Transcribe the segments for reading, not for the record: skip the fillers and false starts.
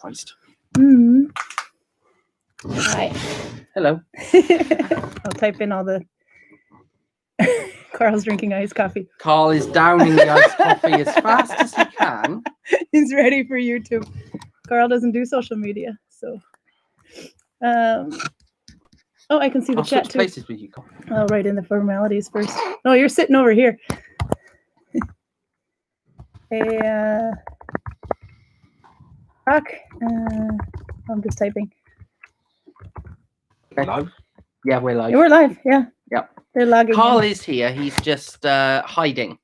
Christ. Hi. Hello. I'll type in all the... Karl's drinking iced coffee. Karl is downing the iced coffee as fast as he can. He's ready for YouTube. Karl doesn't do social media, so... oh, I can see the chat switch too. places with you, Karl. I'll write in the formalities first. No, you're sitting over here. Hey, Rock. I'm just typing. Okay. Live? Yeah, we're live. We're live, yeah. Yep. They're logging Karl in. is here. He's just hiding.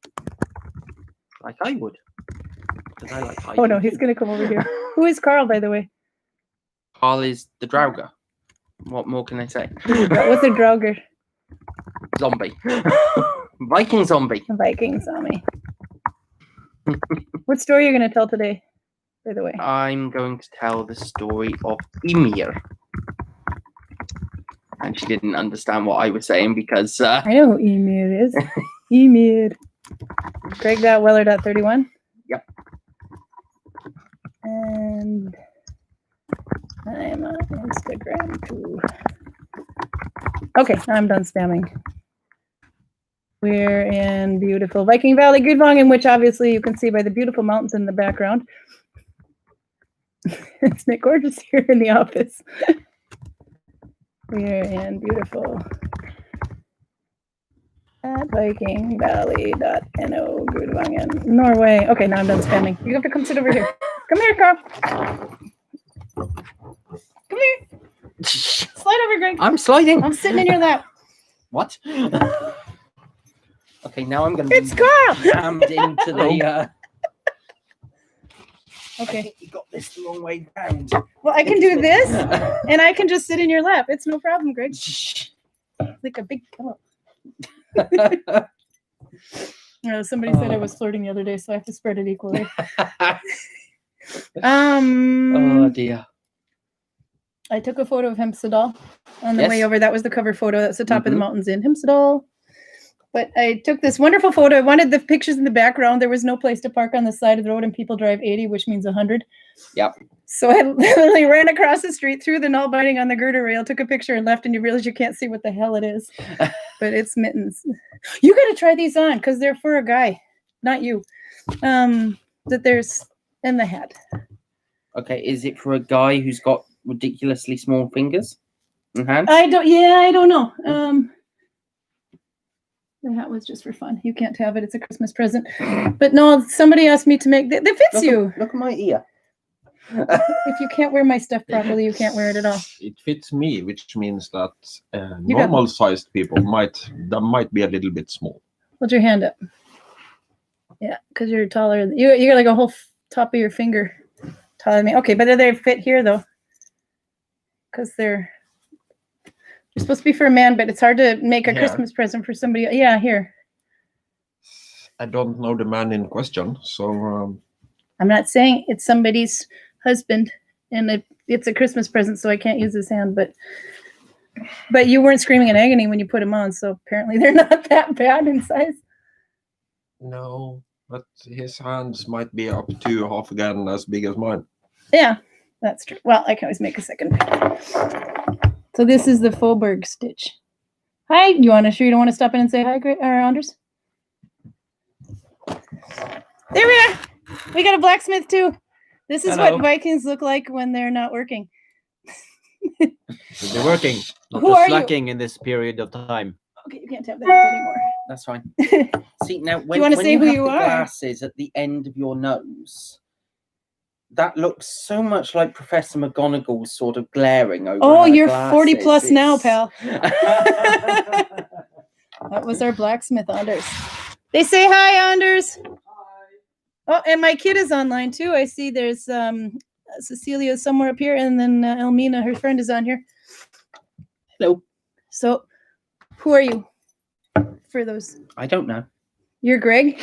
Like I would. Because I like hiding. Oh no, he's going to come over here. Who is Karl, by the way? Karl is the Draugr. What more can I say? What's a Draugr? Zombie. Viking zombie. A Viking zombie. What story are you going to tell today, by the way? I'm going to tell the story of Ymir. And she didn't understand what I was saying because... I know who Ymir is. Ymir. Greg.weller.31. Yep. And I'm on Instagram too. Okay, I'm done spamming. We're in beautiful Viking Valley, Gudvangen, which obviously you can see by the beautiful mountains in the background. Isn't it gorgeous here in the office? We're in beautiful at vikingvalley.no, Gudvangen, Norway. Okay, now I'm done spamming. You have to come sit over here. Come here, Karl. Come here. Slide over, Greg. I'm sliding. I'm sitting in your lap. What? Okay, now I'm going to It's Karl. jammed into the... I Okay. think you got this the wrong way round. Well, I can do this, and I can just sit in your lap. It's no problem, Greg. Like a big pillow. Somebody said I was flirting the other day, so I have to spread it equally. Oh dear. I took a photo of Hemsedal on the Yes. way over. That was the cover photo. That's the top of the mountains in Hemsedal. But I took this wonderful photo. I wanted the pictures in the background. There was no place to park on the side of the road, and people drive 80, which means 100. Yep. So I literally ran across the street, threw the Nalbinding on the girder rail, took a picture, and left, and you realize you can't see what the hell it is. But it's mittens. You got to try these on, because they're for a guy, not you. That there's in the hat. Okay, is it for a guy who's got ridiculously small fingers and hands? I don't know. The hat was just for fun. You can't have it. It's a Christmas present. But no, somebody asked me to make that fits you. Look at my ear. If you can't wear my stuff properly, you can't wear it at all. It fits me, which means that normal-sized people might be a little bit small. Hold your hand up. Yeah, because you're taller. You're like a whole top of your finger taller than me. Okay, but they fit here though, because they're supposed to be for a man, but it's hard to make a Christmas present for somebody. Yeah, here. I don't know the man in question, so... I'm not saying it's somebody's husband, and it's a Christmas present, so I can't use his hand, but you weren't screaming in agony when you put them on, so apparently they're not that bad in size. No, but his hands might be up to half again as big as mine. Yeah, that's true. Well, I can always make a second pair. So this is the Faubourg stitch. Hi, you want to sure you don't want to stop in and say hi, Anders? There we are. We got a blacksmith too. This is what Vikings look like when they're not working. They're working, not Who are just you? slacking in this period of time. Okay, you can't have that anymore. That's fine. See, now when wanna when say you who have you the are? glasses at the end of your nose, that looks so much like Professor McGonagall's sort of glaring over Oh, her you're glasses. 40 plus now, It's- pal. That was our blacksmith, Anders. They say hi, Anders. Oh, and my kid is online too. I see there's Cecilia somewhere up here, and then Elmina, her friend, is on here. Hello. So, who are you? For those, I don't know. you're Greg.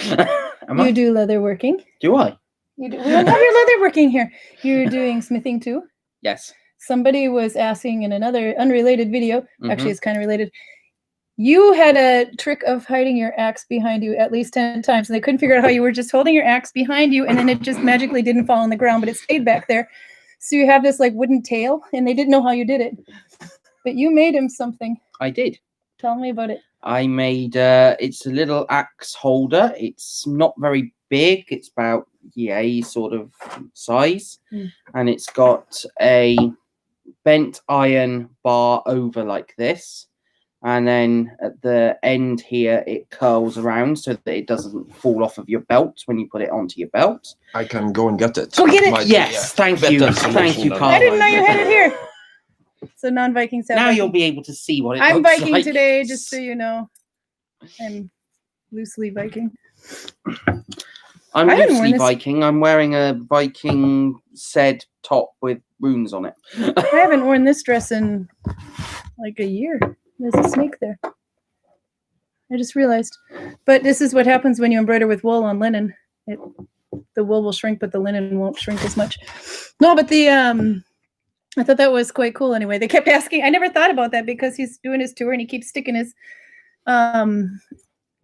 Am You I? do leatherworking. Do I? You do. We don't have your leatherworking here. You're doing smithing too. Yes. Somebody was asking in another unrelated video. Mhm. Actually, it's kind of related. You had a trick of hiding your axe behind you at least 10 times, and they couldn't figure out how you were just holding your axe behind you, and then it just magically didn't fall on the ground, but it stayed back there. So you have this like wooden tail, and they didn't know how you did it, but you made him something. I did. Tell me about it. I made it's a little axe holder. It's not very big. It's about yay sort of size, and it's got a bent iron bar over like this, and then at the end here it curls around so that it doesn't fall off of your belt when you put it onto your belt. I can go and get it. Go get it. Might be Yes, a thank better you, solution thank you, than Karl. I didn't know you had it here. So non-Vikings have Now Viking. you'll be able to see what it I'm looks Viking like. today, just so you know. I'm loosely Viking. I'm I haven't worn loosely this- Viking. I'm wearing a Viking said top with runes on it. I haven't worn this dress in like a year. There's a snake there. I just realized. But this is what happens when you embroider with wool on linen. The wool will shrink, but the linen won't shrink as much. No, but I thought that was quite cool anyway. They kept asking. I never thought about that because he's doing his tour and he keeps sticking his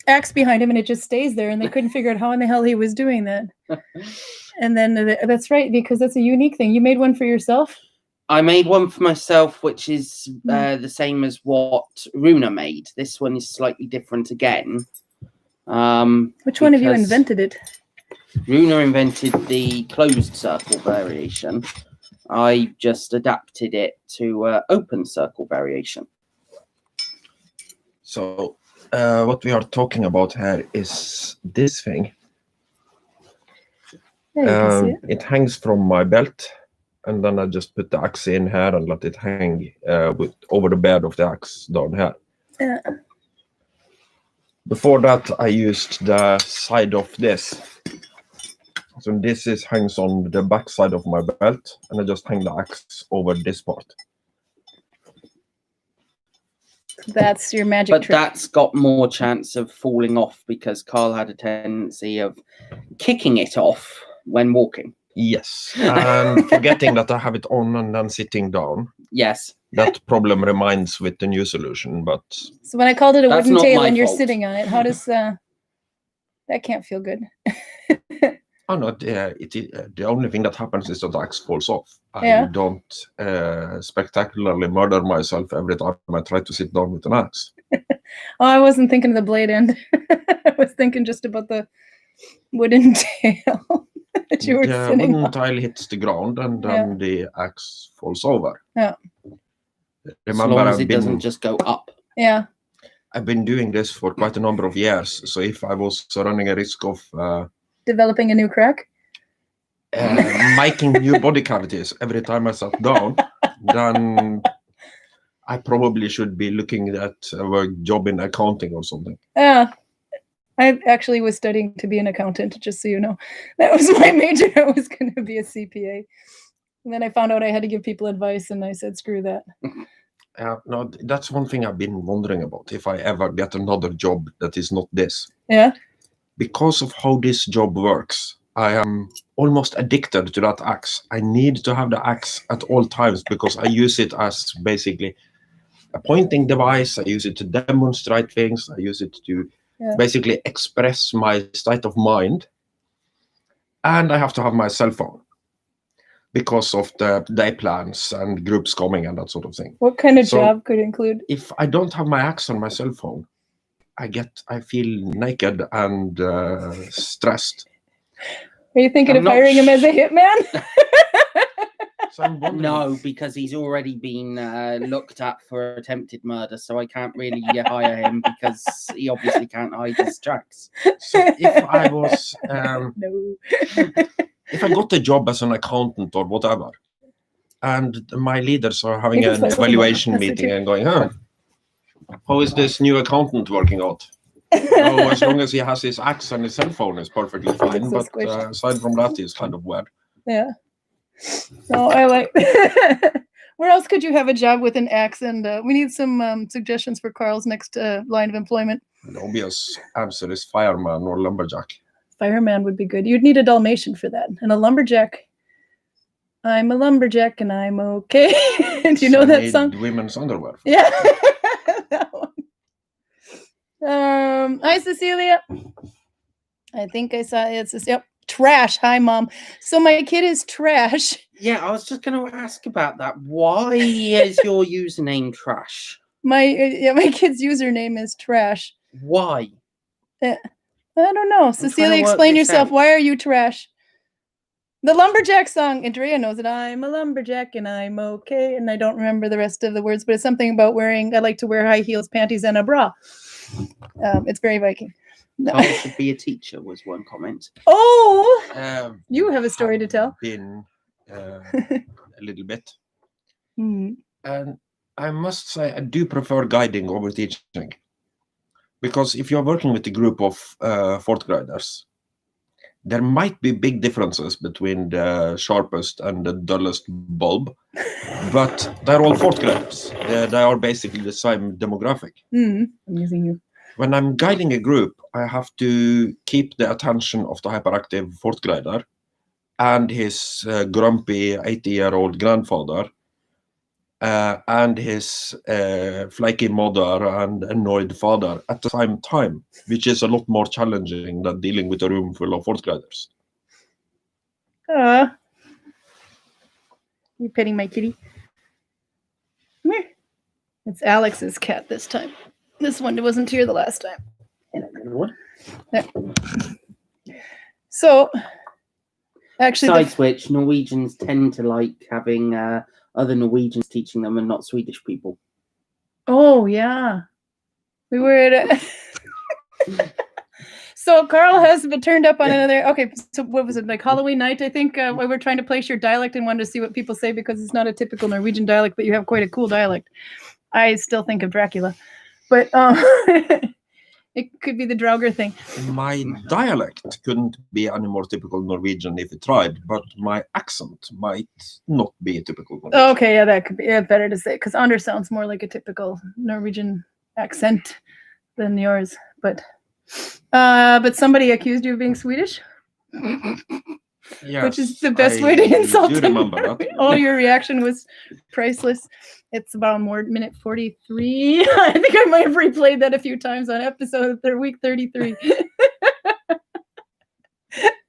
axe behind him and it just stays there, and they couldn't figure out how in the hell he was doing that. And then that's right, because that's a unique thing. You made one for yourself? I made one for myself, which is the same as what Runa made. This one is slightly different again. Which one of you because invented it? Runa invented the closed circle variation. I just adapted it to open circle variation. So what we are talking about here is this thing. Yeah, you can see it. It hangs from my belt, and then I just put the axe in here and let it hang over the bed of the axe down here. Yeah. Before that, I used the side of this. So this hangs on the back side of my belt, and I just hang the axe over this part. That's your magic But trick. that's got more chance of falling off because Karl had a tendency of kicking it off when walking. Yes, and forgetting that I have it on and then sitting down. Yes. That problem remains with the new solution, but So when I called it a That's wooden not tail my and you're fault. sitting on it, how does that can't feel good? oh no, the only thing that happens is that the axe falls off. Yeah. I don't spectacularly murder myself every time I try to sit down with an axe. Oh, I wasn't thinking of the blade end. I was thinking just about the wooden tail that you were The sitting wooden on. tile hits the ground and then the axe falls over. Yeah. As long as it doesn't just go up. Yeah. I've been doing this for quite a number of years, so if I was running a risk of Developing a new crack. making new body cavities every time I sat down, then I probably should be looking at a job in accounting or something. Yeah. I actually was studying to be an accountant, just so you know. That was my major. I was going to be a CPA. And then I found out I had to give people advice, and I said, screw that. No, that's one thing I've been wondering about, if I ever get another job that is not this. Yeah. Because of how this job works, I am almost addicted to that axe. I need to have the axe at all times because I use it as basically a pointing device. I use it to demonstrate things. I use it to basically express my state of mind. And I have to have my cell phone because of the day plans and groups coming and that sort of thing. What kind of So, job could include? If I don't have my axe on my cell phone, I feel naked and stressed. Are you thinking I'm of not hiring him as a hitman? So I'm wondering, No, because he's already been looked at for attempted murder, so I can't really hire him because he obviously can't hide his tracks. so if I was, No. if I got a job as an accountant or whatever, and my leaders are having You can an play something evaluation else. That's meeting it and going, how is this new accountant working out? Oh, as long as he has his axe and his cell phone is perfectly fine, so but squished. aside from that, he's kind of weird. Yeah. No, I like. Where else could you have a job with an axe? And we need some suggestions for Karl's next line of employment. The obvious answer is fireman or lumberjack. Fireman would be good. You'd need a Dalmatian for that. And a lumberjack. I'm a lumberjack and I'm okay. Do you know I that made song? Women's underwear. Yeah. That one. Hi, Cecilia. I think I saw it's yep. Trash. Hi, Mom. So my kid is Trash. Yeah, I was just going to ask about that. Why is your username trash? My kid's username is trash. Why? I don't know. trying Cecilia, to work explain this yourself. out. Why are you trash? The lumberjack song. Andrea knows it. I'm a lumberjack and I'm okay. And I don't remember the rest of the words, but it's something about I like to wear high heels, panties, and a bra. It's very Viking. No. Karl should be a teacher was one comment. Oh, you have a story to tell. Been a little bit. Hmm. And I must say, I do prefer guiding over teaching. Because if you're working with a group of fourth graders, there might be big differences between the sharpest and the dullest bulb, but they're all fourth graders. They are basically the same demographic. I'm using you. When I'm guiding a group, I have to keep the attention of the hyperactive fourth grader and his grumpy 80-year-old grandfather and his flaky mother and annoyed father at the same time, which is a lot more challenging than dealing with a room full of fourth graders. You petting my kitty? Come here. It's Alex's cat this time. This one wasn't here the last time. There. So, actually, Besides which, Norwegians tend to like having other Norwegians teaching them and not Swedish people. oh yeah, we were at. So Karl has been turned up on another. Okay, so what was it, like Halloween night? I think we were trying to place your dialect and wanted to see what people say because it's not a typical Norwegian dialect, but you have quite a cool dialect. I still think of Dracula, but it could be the Draugr thing. My dialect couldn't be any more typical Norwegian if it tried, but my accent might not be typical Norwegian. Okay, yeah, that could be better to say because Anders sounds more like a typical Norwegian accent than yours. But somebody accused you of being Swedish, Yes, which is the best way to insult do remember that. Oh, your reaction was priceless. It's about minute 43. I think I might have replayed that a few times on episode week 33.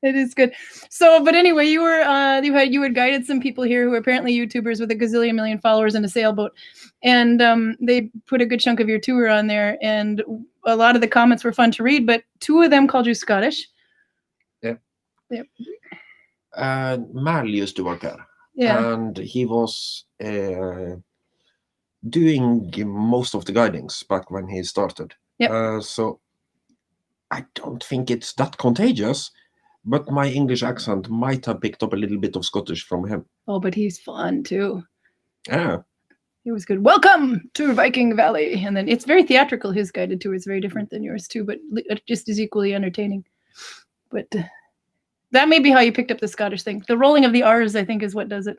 It is good. So, but anyway, you had guided some people here who are apparently YouTubers with a gazillion million followers in a sailboat, and they put a good chunk of your tour on there, and a lot of the comments were fun to read. But two of them called you Scottish. Yep. Mal used to work there. Yeah. And he was doing most of the guidings back when he started. Yep. So I don't think it's that contagious, but my English accent might have picked up a little bit of Scottish from him. Oh, but he's fun too. Yeah. He was good. Welcome to Viking Valley. And then it's very theatrical. His guided tour is very different than yours too, but just as equally entertaining. But that may be how you picked up the Scottish thing. The rolling of the R's, I think, is what does it.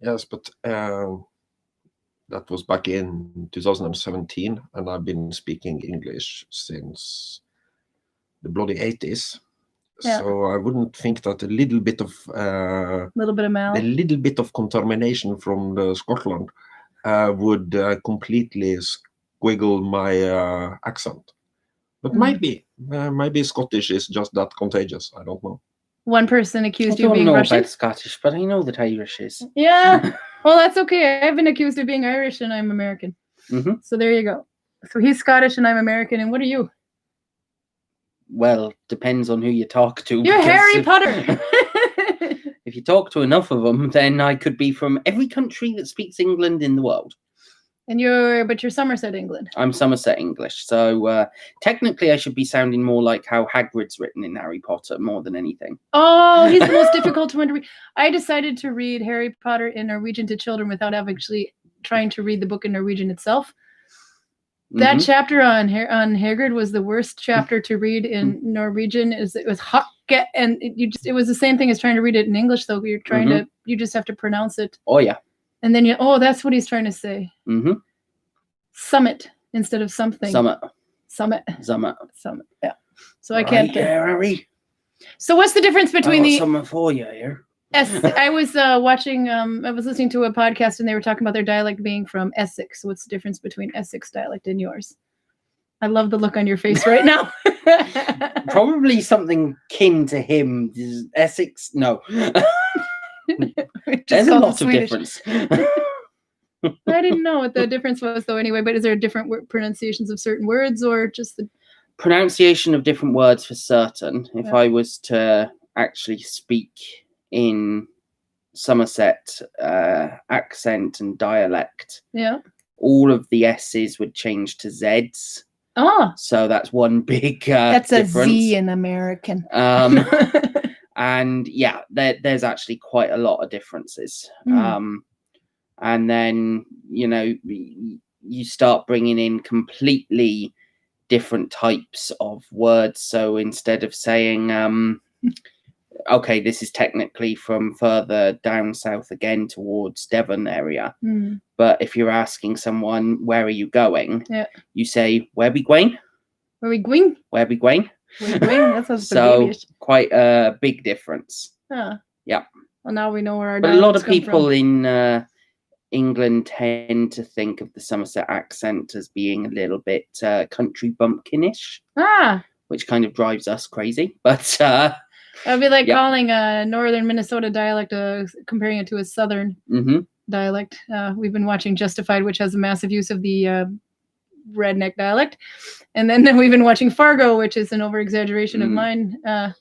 Yes, but that was back in 2017, and I've been speaking English since the bloody 80s. Yeah. So I wouldn't think that a little bit of Mal. a little bit of contamination from the Scotland would completely squiggle my accent. But maybe Scottish is just that contagious. I don't know. One person accused I you of don't being know Russian. about Scottish, but I know that Irish is. Yeah. Well, that's okay. I've been accused of being Irish and I'm American. Mm-hmm. So there you go. So he's Scottish and I'm American. And what are you? Well, depends on who you talk to. You're Harry Potter. If you talk to enough of them, then I could be from every country that speaks England in the world. And you're Somerset, England. I'm Somerset English, so technically I should be sounding more like how Hagrid's written in Harry Potter more than anything. Oh, he's the most difficult one to read. I decided to read Harry Potter in Norwegian to children without actually trying to read the book in Norwegian itself. That chapter on Hagrid was the worst chapter to read in Norwegian. It was Hakke, and it was the same thing as trying to read it in English. Though you're trying to, you just have to pronounce it. Oh yeah. And then that's what he's trying to say. Summit instead of something. Summit. Yeah. So I can't. Harry. So what's the difference between something for you here? I was watching. I was listening to a podcast and they were talking about their dialect being from Essex. What's the difference between Essex dialect and yours? I love the look on your face right now. Probably something kin to him. Essex? No. Which is There's a called lot of Swedish. difference. I didn't know what the difference was though anyway, but is there different pronunciations of certain words or just the... Pronunciation of different words for certain. If Yeah. I was to actually speak in Somerset accent and dialect, Yeah. all of the S's would change to Z's. Oh, So that's one big that's a difference. Z in American. And yeah, there's actually quite a lot of differences. Hmm. And then, you know, you start bringing in completely different types of words. So instead of saying, okay, this is technically from further down south again towards Devon area. Hmm. But if you're asking someone, where are you going? Yeah. You say, where be going? Where we going? Where be going? Where we going? That sounds So babyish. quite a big difference. Huh. Yeah. Well, now we know where our But a lot dialects of come people from. in England tend to think of the Somerset accent as being a little bit country bumpkinish, Ah, which kind of drives us crazy. But that'd be like Yeah. calling a northern Minnesota dialect, comparing it to a southern mhm. dialect. We've been watching Justified, which has a massive use of the redneck dialect. And then we've been watching Fargo, which is an over-exaggeration of Mm. mine.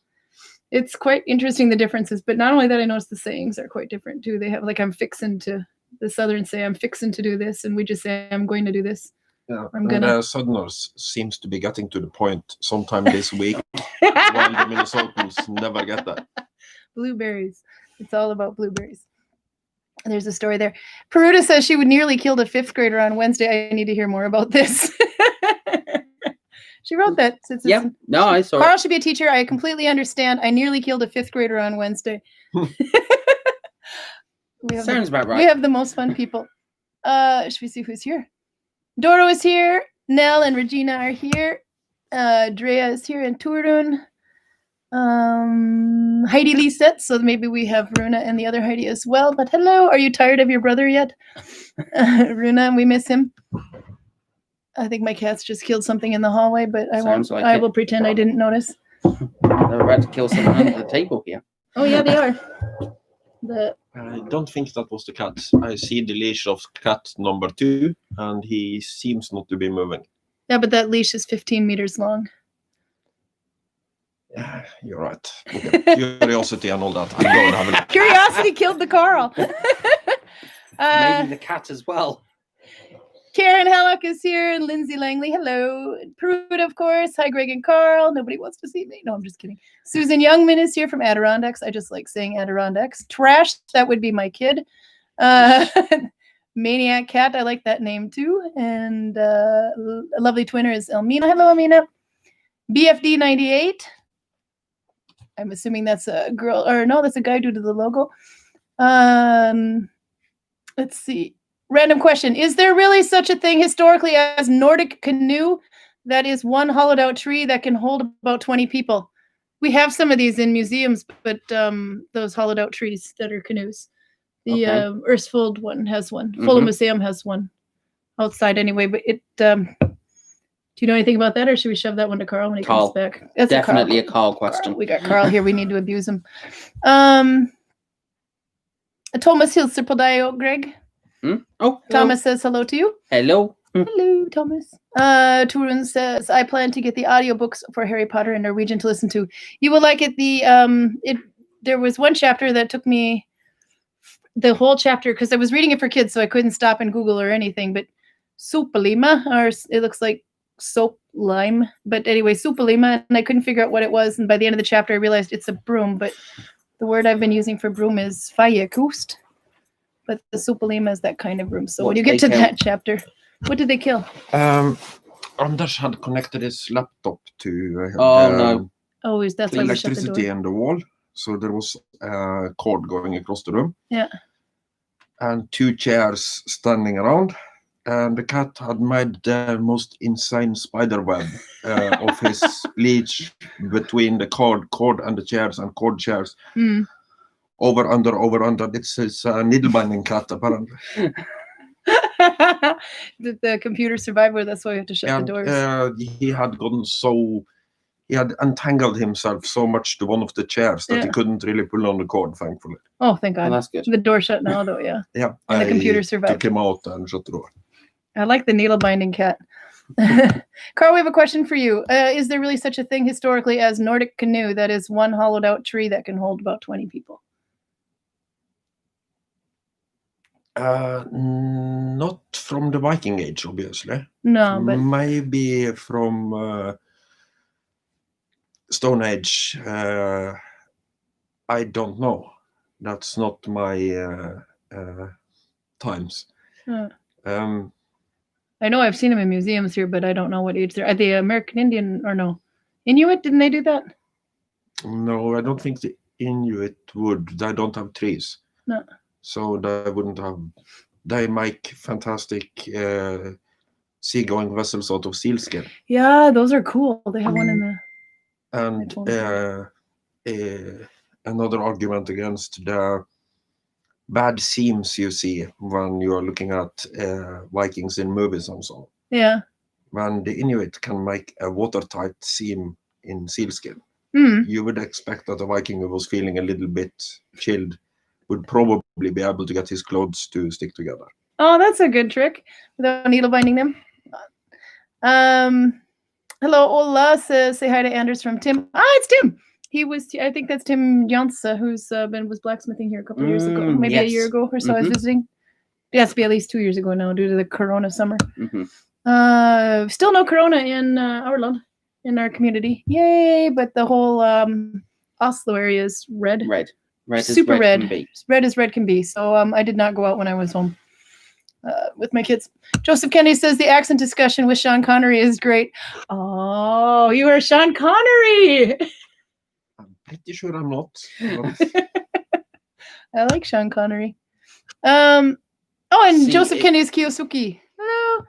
It's quite interesting, the differences. But not only that, I noticed the sayings are quite different, too. They have, like, I'm fixing to... The Southerns say, I'm fixing to do this. And we just say, I'm going to do this. Yeah. I'm And gonna- the Southerners seems to be getting to the point sometime this week, while the Minnesotans never get that. Blueberries. It's all about blueberries. There's a story there. Peruta says she would nearly killed a 5th grader on Wednesday. I need to hear more about this. She wrote that. Yeah. No, I saw Karl it. should be a teacher. I completely understand. I nearly killed a 5th grader on Wednesday. Sounds about We right. have the most fun people. Should we see who's here? Doro is here. Nell and Regina are here. Drea is here and Turun. Heidi Lisette, so maybe we have Runa and the other Heidi as well. But hello, are you tired of your brother yet? Runa, we miss him. I think my cats just killed something in the hallway, but I won't. Sounds like I it. will pretend I didn't notice. They're about to kill someone under the table here. Oh yeah, they are. I don't think that was the cat. I see the leash of cat number 2, and he seems not to be moving. Yeah, but that leash is 15 meters long. Yeah, you're right. Okay. Curiosity and all that. I'm going to have a look. Curiosity killed the Karl. Maybe the cat as well. Karen Hellock is here and Lindsay Langley. Hello. Prude, of course. Hi, Greg and Karl. Nobody wants to see me. No, I'm just kidding. Susan Youngman is here from Adirondacks. I just like saying Adirondacks. Trash, that would be my kid. Maniac Cat, I like that name too. And a lovely twinner is Elmina. Hello, Elmina. BFD 98. I'm assuming that's a girl, or no, that's a guy due to the logo. Let's see. Random question. Is there really such a thing historically as Nordic canoe? That is one hollowed out tree that can hold about 20 people. We have some of these in museums, but those hollowed out trees that are canoes. The Okay. Ersfold one has one. Fulham Museum has one outside anyway, but it... do you know anything about that, or should we shove that one to Karl when he Karl. comes back? That's Definitely a Karl Karl question. We got Karl here. We need to abuse him. Thomas Hilser på dig, Greg. Hmm? Oh, hello. Thomas says hello to you. Hello. Hello, Thomas. Turun says, I plan to get the audiobooks for Harry Potter in Norwegian to listen to. You will like it. There was one chapter that took me the whole chapter because I was reading it for kids, so I couldn't stop and Google or anything. But Supalima, or it looks like soap lime. But anyway, Supalima, and I couldn't figure out what it was. And by the end of the chapter, I realized it's a broom. But the word I've been using for broom is Fayekost. But the Supalima is that kind of broom. So What when you did get to they kill? that chapter, what did they kill? Anders had connected his laptop to Oh, no. Oh, that's why we shut the electricity door. in the wall. So there was a cord going across the room. Yeah. And 2 chairs standing around. And the cat had made the most insane spider web of his leash between the cord and the chairs and cord chairs. Hmm. Over, under. It's his needle binding cat, apparently. Did the computer survive? That's why we have to shut And the doors. he had gotten so he had entangled himself so much to one of the chairs that he Yeah. couldn't really pull on the cord, thankfully. Oh, thank Oh, God. that's good. The door shut now, though, yeah. Yeah, And the computer survived. took him out and shut the door. I like the needle binding cat. Karl, we have a question for you. Is there really such a thing historically as Nordic canoe, that is one hollowed out tree that can hold about 20 people? Not from the Viking Age, obviously. No, but Maybe from Stone Age. I don't know. That's not my times. Um, I know I've seen them in museums here, but I don't know what age they're. Are they American Indian or no? Inuit? Didn't they do that? no, I don't think the Inuit would. They don't have trees. No. So they wouldn't have. They make fantastic seagoing vessels out of sealskin. Yeah, those are cool. They have one in the. And another argument against the bad seams you see when you are looking at Vikings in movies and so on. Yeah. When the Inuit can make a watertight seam in sealskin, you would expect that a Viking who was feeling a little bit chilled would probably be able to get his clothes to stick together. Oh, that's a good trick without needle binding them. Hello, Ola says, say hi to Anders from Tim. Ah, it's Tim. He was, I think that's Tim Jansa, who's was blacksmithing here a couple of years ago, maybe a year ago or so. I was visiting. It has to be at least 2 years ago now due to the Corona summer. Still no Corona in our land, in our community. Yay! But the whole Oslo area is red. Red Super as red. Can be. Red as red can be. So I did not go out when I was home with my kids. Joseph Kennedy says the accent discussion with Sean Connery is great. Oh, you are Sean Connery! I'm pretty sure I'm not. I like Sean Connery. And Joseph Kennedy's Kiyosuke. Hello.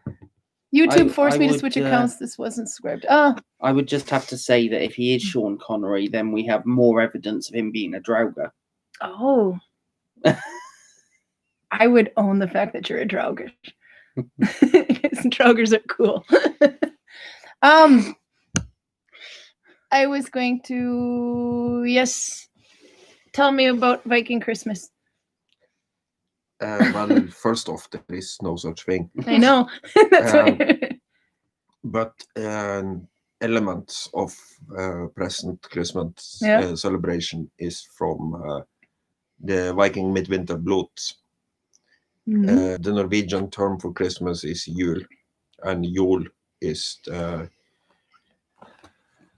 YouTube forced me to switch accounts. This wasn't scripted. I would just have to say that if he is Sean Connery, then we have more evidence of him being a Draugr. Oh. I would own the fact that you're a Draugr. Because Draugrs are cool. I was going to, tell me about Viking Christmas. Well, first off, there is no such thing. I know. That's why. But elements of present Christmas celebration is from the Viking midwinter blot. The Norwegian term for Christmas is Yule, and Yule is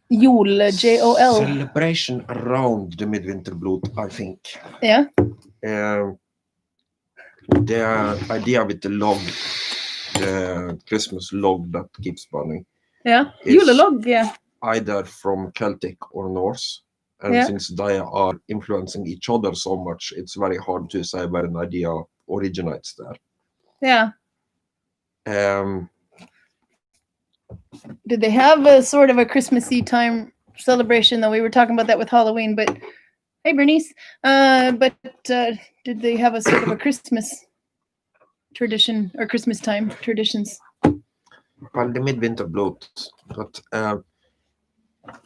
Yule, J-O-L. celebration around the midwinter blot, I think. Yeah. The idea with the log, the Christmas log that keeps burning. Yeah, Yule log, either from Celtic or Norse. And since they are influencing each other so much, it's very hard to say where an idea originates there. Yeah. Did they have a sort of a Christmassy time celebration, though? We were talking about that with Halloween, but hey, Bernice. But did they have a sort of a Christmas tradition or Christmas time traditions? Well, the midwinter blot, but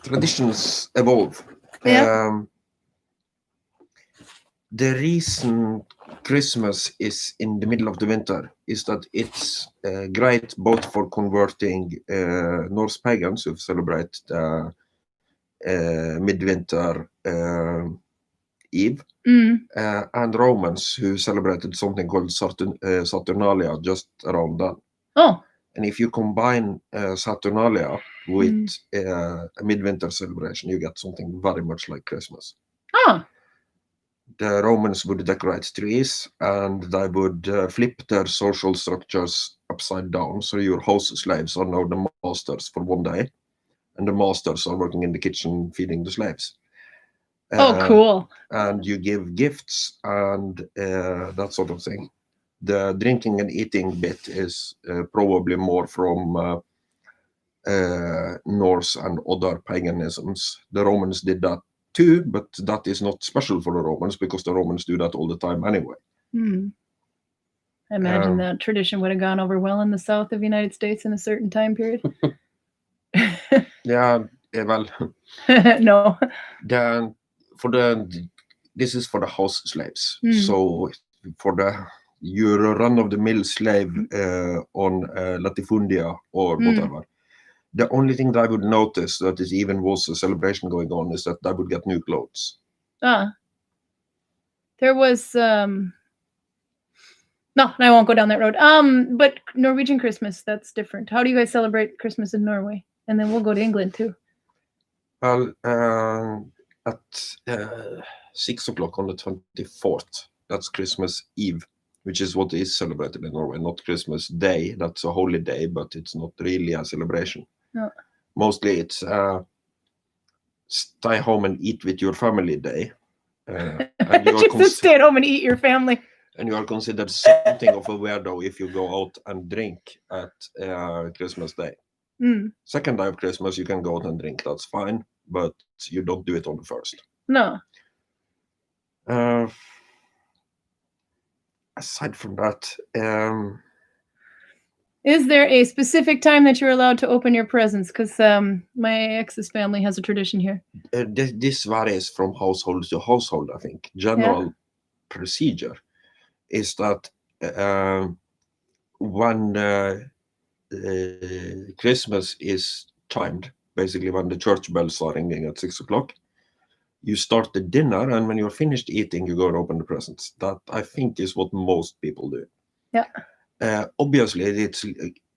traditions evolve. The reason Christmas is in the middle of the winter is that it's great both for converting Norse pagans who celebrate the midwinter Eve and Romans who celebrated something called Saturnalia just around then. Oh. And if you combine Saturnalia with a midwinter celebration, you get something very much like Christmas. Oh. The Romans would decorate trees and they would flip their social structures upside down. So your house slaves are now the masters for one day, and the masters are working in the kitchen feeding the slaves. Cool. And you give gifts and that sort of thing. The drinking and eating bit is probably more from Norse and other paganisms. The Romans did that too, but that is not special for the Romans because the Romans do that all the time anyway. I imagine that tradition would have gone over well in the south of the United States in a certain time period. Yeah, Well, No. This is for the house slaves. Hmm. So for your run-of-the-mill slave on Latifundia or Hmm. whatever, the only thing that I would notice that it even was a celebration going on is that I would get new clothes. There was no, I won't go down that road. But Norwegian Christmas, that's different. How do you guys celebrate Christmas in Norway? And then we'll go to England too. Well, at 6 o'clock on the 24th, that's Christmas Eve, which is what is celebrated in Norway, not Christmas Day. That's a holy day, but it's not really a celebration. No. Mostly it's stay home and eat with your family day. And you are Just stay at home and eat your family. And you are considered something of a weirdo if you go out and drink at Christmas Day. Mm. Second day of Christmas, you can go out and drink. That's fine, but you don't do it on the first. No. Aside from that, is there a specific time that you're allowed to open your presents? Because my ex's family has a tradition here. This varies from household to household, I think. General procedure is that when Christmas is timed, basically when the church bells are ringing at 6 o'clock, you start the dinner, and when you're finished eating, you go and open the presents. That, I think, is what most people do. Yeah. Obviously, it's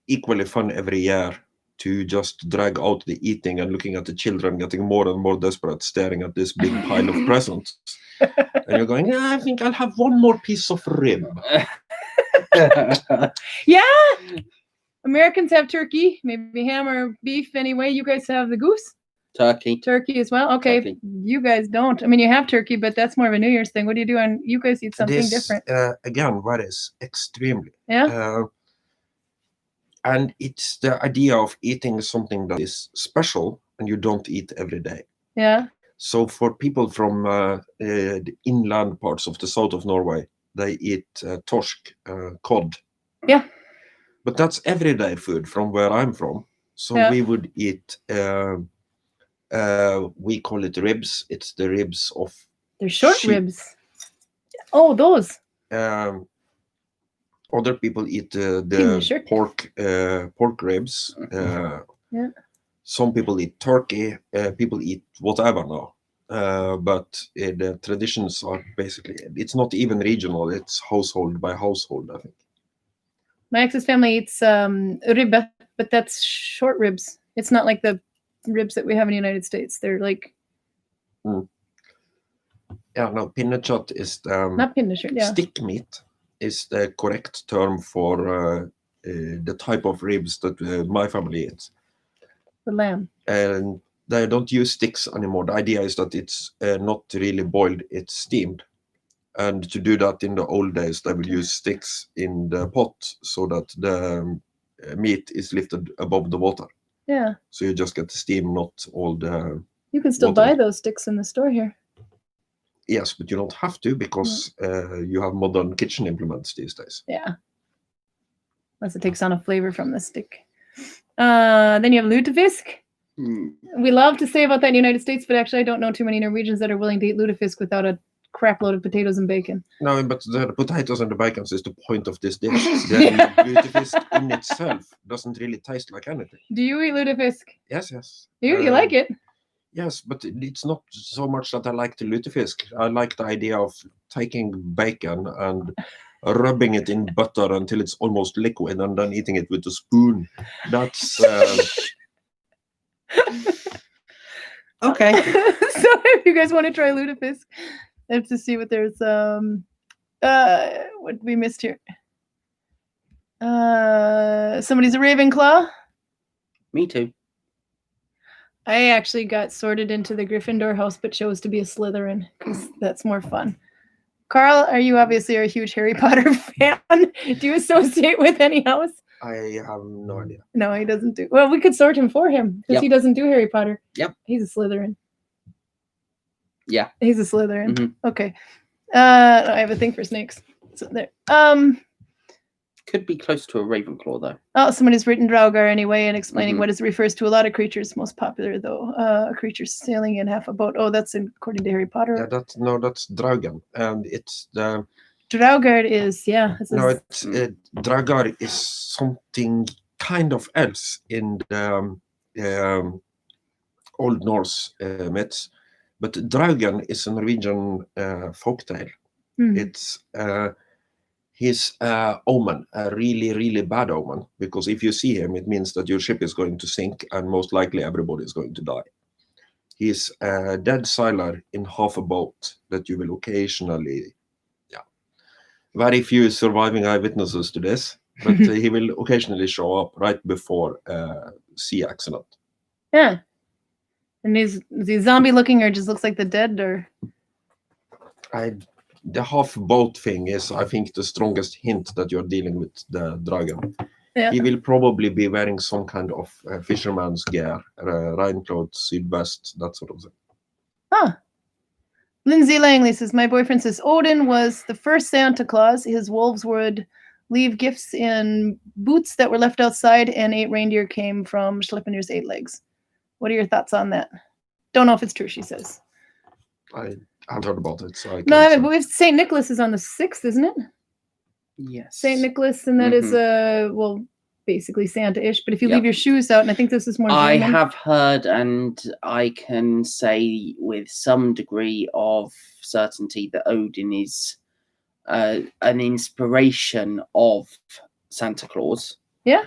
equally fun every year to just drag out the eating and looking at the children getting more and more desperate, staring at this big pile of presents. And you're going, yeah, I think I'll have one more piece of rib. Yeah. Americans have turkey, maybe ham or beef anyway. You guys have the goose? Turkey as well? Okay. Turkey. You guys don't. I mean, you have turkey, but that's more of a New Year's thing. What do you do? And you guys eat something different. Again, varies extremely. Yeah. And it's the idea of eating something that is special and you don't eat every day. Yeah. So for people from the inland parts of the south of Norway, they eat torsk, cod. Yeah. But that's everyday food from where I'm from. So we would eat, we call it ribs. It's the ribs of They're short sheep. ribs. Oh, those. Other people eat the pork ribs. Yeah. Some people eat turkey. People eat whatever now. But the traditions are basically, it's not even regional. It's household by household, I think. My ex's family eats ribbe, but that's short ribs. It's not like the ribs that we have in the United States. They're like... Yeah, no, pinnekjøtt is not pinnekjøtt, yeah. Stick meat is the correct term for the type of ribs that my family eats. The lamb. And they don't use sticks anymore. The idea is that it's not really boiled, it's steamed. And to do that in the old days, they would use sticks in the pot so that the meat is lifted above the water. Yeah. So you just get the steam, not all the... You can still buy those sticks in the store here. Yes, but you don't have to because you have modern kitchen implements these days. Yeah. Unless it takes on a flavor from the stick. Then you have lutefisk. We love to say about that in the United States, but actually I don't know too many Norwegians that are willing to eat lutefisk without a crap load of potatoes and bacon. No, but the potatoes and the bacon is the point of this dish. The lutefisk in itself doesn't really taste like anything. Do you eat lutefisk? Yes, yes. You like it? Yes, but it's not so much that I like the lutefisk. I like the idea of taking bacon and rubbing it in butter until it's almost liquid and then eating it with a spoon. That's... Okay. So if you guys want to try lutefisk, I have to see what there's what we missed here. Somebody's a Ravenclaw. Me too. I actually got sorted into the Gryffindor house, but chose to be a Slytherin because that's more fun. Karl, are you obviously a huge Harry Potter fan? Do you associate with any house? I have no idea. No, he doesn't do. Well, we could sort him for him because he doesn't do Harry Potter. Yep. He's a Slytherin. Yeah. He's a Slytherin. Mm-hmm. Okay. I have a thing for snakes. So there. Could be close to a Ravenclaw though. Oh, somebody's written Draugr anyway and explaining Mhm. what it refers to a lot of creatures. Most popular though, a creature sailing in half a boat. Oh, that's according to Harry Potter. Yeah, that's Dragon, and it's the Draugr is it's no, a- it's Dragar is something kind of else in the Old Norse myths, but Dragon is a Norwegian folktale. It's his omen, a really, really bad omen, because if you see him, it means that your ship is going to sink and most likely everybody is going to die. He's a dead sailor in half a boat that you will occasionally, very few surviving eyewitnesses to this, but he will occasionally show up right before sea accident. Yeah. And is he zombie looking or just looks like the dead or? The half boat thing is, I think, the strongest hint that you're dealing with the dragon. Yeah. He will probably be wearing some kind of fisherman's gear, raincloth, sydvest, that sort of thing. Huh. Lindsay Langley says, my boyfriend says Odin was the first Santa Claus. His wolves would leave gifts in boots that were left outside, and 8 reindeer came from Sleipnir's 8 legs. What are your thoughts on that? Don't know if it's true, she says. I've heard about it. So No, I haven't, but St. Nicholas is on the 6th, isn't it? Yes. St. Nicholas, and that is basically Santa-ish. But if you leave your shoes out, and I think this is more German. I have heard, and I can say with some degree of certainty that Odin is an inspiration of Santa Claus. Yeah.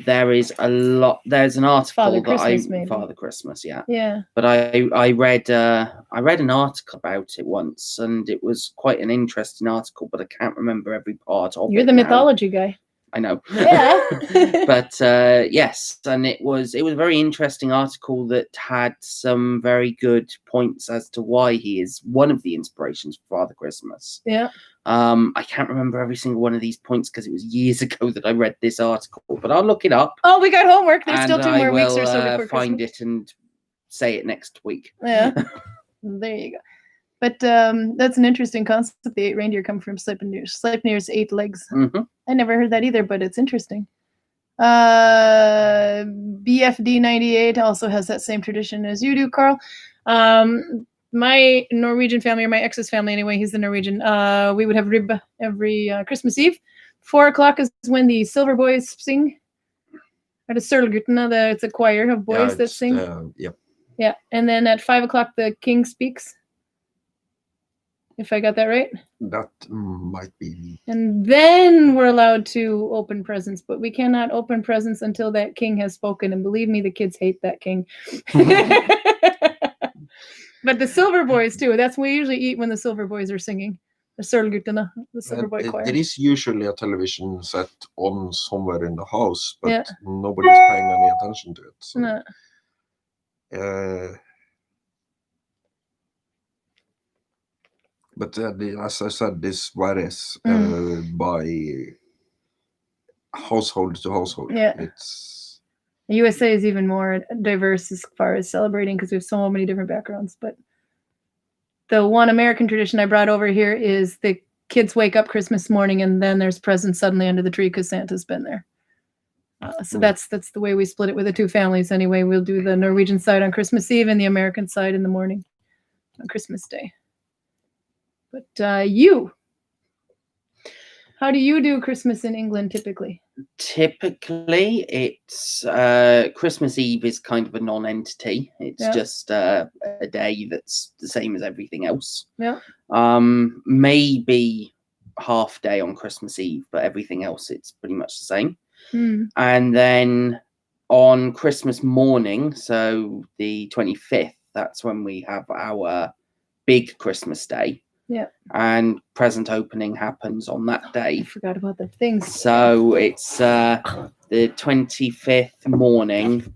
There is a lot. There's an article Father that Christmas, maybe. Father Christmas, yeah. Yeah. But I read an article about it once, and it was quite an interesting article, but I can't remember every part of it. You're the now. mythology guy. I know. Yeah. But yes, and it was a very interesting article that had some very good points as to why he is one of the inspirations for Father Christmas. Yeah. I can't remember every single one of these points because it was years ago that I read this article, but I'll look it up. Oh, we got homework. There's still and 2 more weeks or so I before will find Christmas. it and say it next week. Yeah. There you go. But that's an interesting concept. The 8 reindeer come from Sleipnir's 8 legs. Mm-hmm. I never heard that either, but it's interesting. BFD98 also has that same tradition as you do, Karl. My Norwegian family, or my ex's family anyway, he's the Norwegian, we would have rib every Christmas Eve. 4 o'clock is when the Silver Boys sing. Or the Sørleguttene, it's a choir of boys that sing. Yeah, and then at 5 o'clock the king speaks. If I got that right? That might be. And then we're allowed to open presents, but we cannot open presents until that king has spoken. And believe me, the kids hate that king. But the Silver Boys too. That's what we usually eat when the Silver Boys are singing. The Sørleguttene, the Silver Boy choir. There is usually a television set on somewhere in the house, but nobody's paying any attention to it. So. No. But as I said, this varies by household to household. Yeah. It's The USA is even more diverse as far as celebrating because we have so many different backgrounds. But the one American tradition I brought over here is the kids wake up Christmas morning and then there's presents suddenly under the tree because Santa's been there. So that's the way we split it with the 2 families anyway. We'll do the Norwegian side on Christmas Eve and the American side in the morning on Christmas Day. But how do you do Christmas in England typically? Typically, it's Christmas Eve is kind of a non-entity. It's just a day that's the same as everything else. Yeah. Maybe half day on Christmas Eve, but everything else it's pretty much the same. And then on Christmas morning, so the 25th, that's when we have our big Christmas day. Yeah. And present opening happens on that day. I forgot about the things. So it's the 25th morning.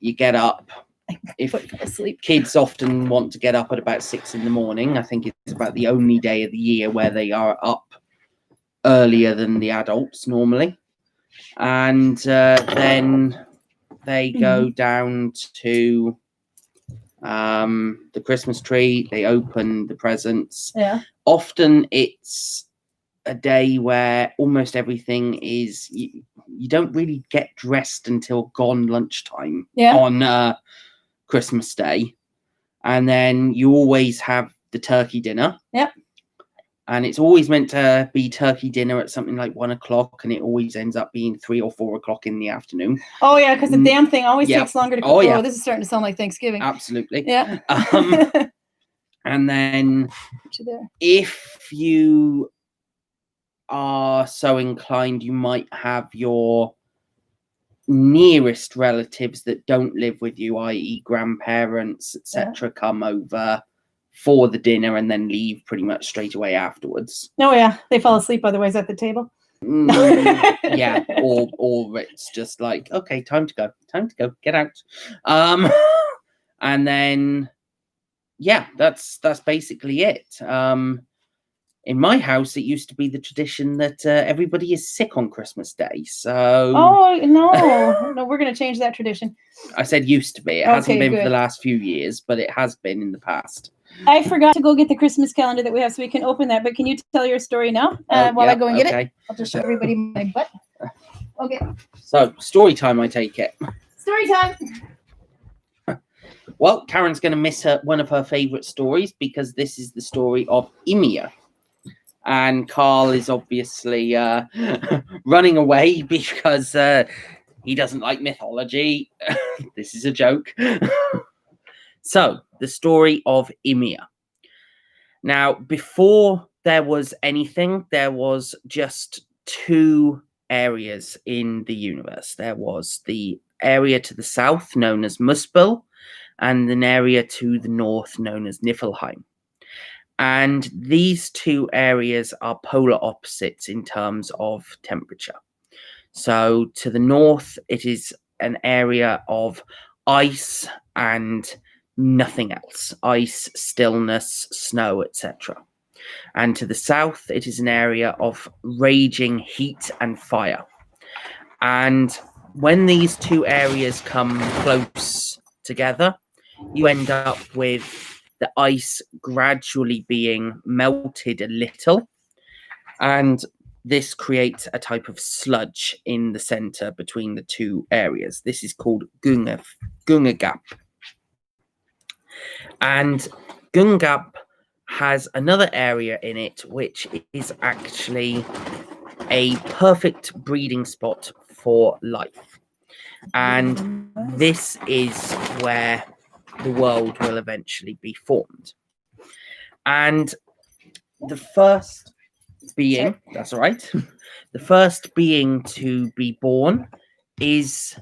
You get up. If kids often want to get up at about 6 in the morning, I think it's about the only day of the year where they are up earlier than the adults normally. And then they go down to the Christmas tree. They open the presents. Yeah. Often it's a day where almost everything is you don't really get dressed until gone lunchtime on Christmas Day, and then you always have the turkey dinner. Yep. And it's always meant to be turkey dinner at something like 1 o'clock, and it always ends up being 3 or 4 o'clock in the afternoon. Oh yeah, because the damn thing always takes longer to cook. Oh, yeah. This is starting to sound like Thanksgiving. Absolutely. Yeah. And then if you are so inclined, you might have your nearest relatives that don't live with you, i.e. grandparents, etc., come over for the dinner and then leave pretty much straight away afterwards. Oh yeah, they fall asleep otherwise at the table. Yeah, or it's just like, okay, time to go, get out. And then that's basically it. In my house, it used to be the tradition that everybody is sick on Christmas Day. So no, we're gonna change that tradition. I said used to be. It hasn't been for the last few years, but it has been in the past. I forgot to go get the Christmas calendar that we have so we can open that, but can you tell your story now while I go and get it? I'll just show everybody my butt. Okay. So, story time, I take it. Story time. Well, Karen's going to miss one of her favourite stories because this is the story of Ymir. And Karl is obviously running away because he doesn't like mythology. This is a joke. So, the story of Ymir. Now, before there was anything, there was just two areas in the universe. There was the area to the south known as Muspel, and an area to the north known as Niflheim. And these two areas are polar opposites in terms of temperature. So, to the north, it is an area of ice and nothing else. Ice, stillness, snow, etc. And to the south, it is an area of raging heat and fire. And when these two areas come close together, you end up with the ice gradually being melted a little. And this creates a type of sludge in the center between the two areas. This is called Gungagap. And Gungagap has another area in it which is actually a perfect breeding spot for life. And this is where the world will eventually be formed. And the first being, that's all right, the first being to be born is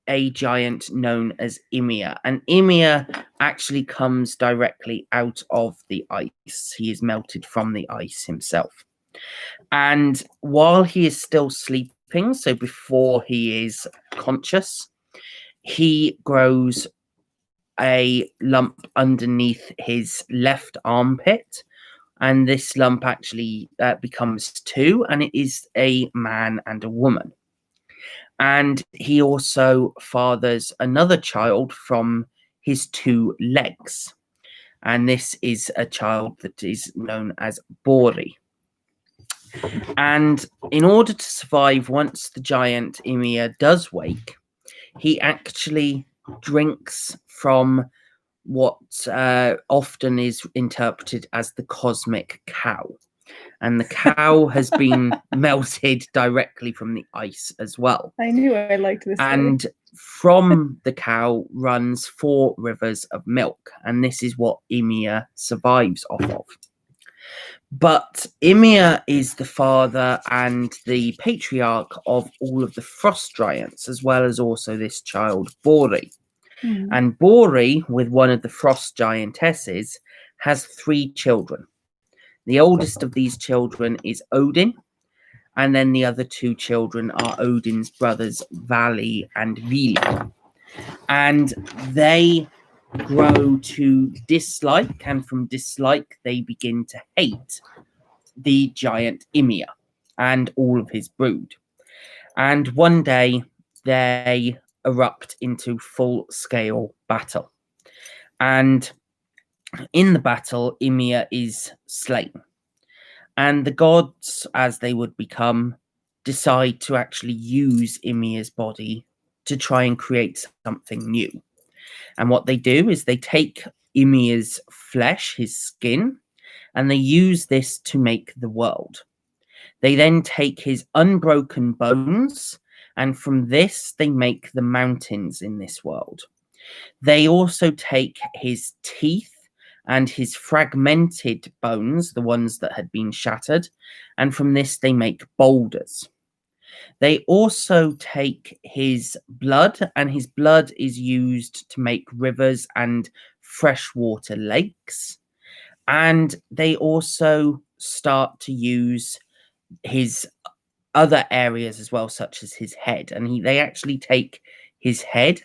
a giant known as Ymir. And Ymir actually comes directly out of the ice. He is melted from the ice himself. And while he is still sleeping, so before he is conscious, he grows a lump underneath his left armpit. And this lump actually becomes two, and it is a man and a woman. And he also fathers another child from his two legs. And this is a child that is known as Bori. And in order to survive, once the giant Ymir does wake, he actually drinks from what often is interpreted as the cosmic cow. And the cow has been melted directly from the ice as well. I knew I liked this. And from the cow runs 4 rivers of milk. And this is what Ymir survives off of. But Ymir is the father and the patriarch of all of the frost giants, as well as also this child, Bori. And Bori, with one of the frost giantesses, has 3 children. The oldest of these children is Odin, and then the other 2 children are Odin's brothers, Vali and Vili. And they grow to dislike, and from dislike, they begin to hate the giant Ymir and all of his brood. And one day, they erupt into full-scale battle. And in the battle, Ymir is slain. And the gods, as they would become, decide to actually use Ymir's body to try and create something new. And what they do is they take Ymir's flesh, his skin, and they use this to make the world. They then take his unbroken bones, and from this they make the mountains in this world. They also take his teeth and his fragmented bones, the ones that had been shattered, and from this they make boulders. They also take his blood, and his blood is used to make rivers and freshwater lakes. And they also start to use his other areas as well, such as his head. And they actually take his head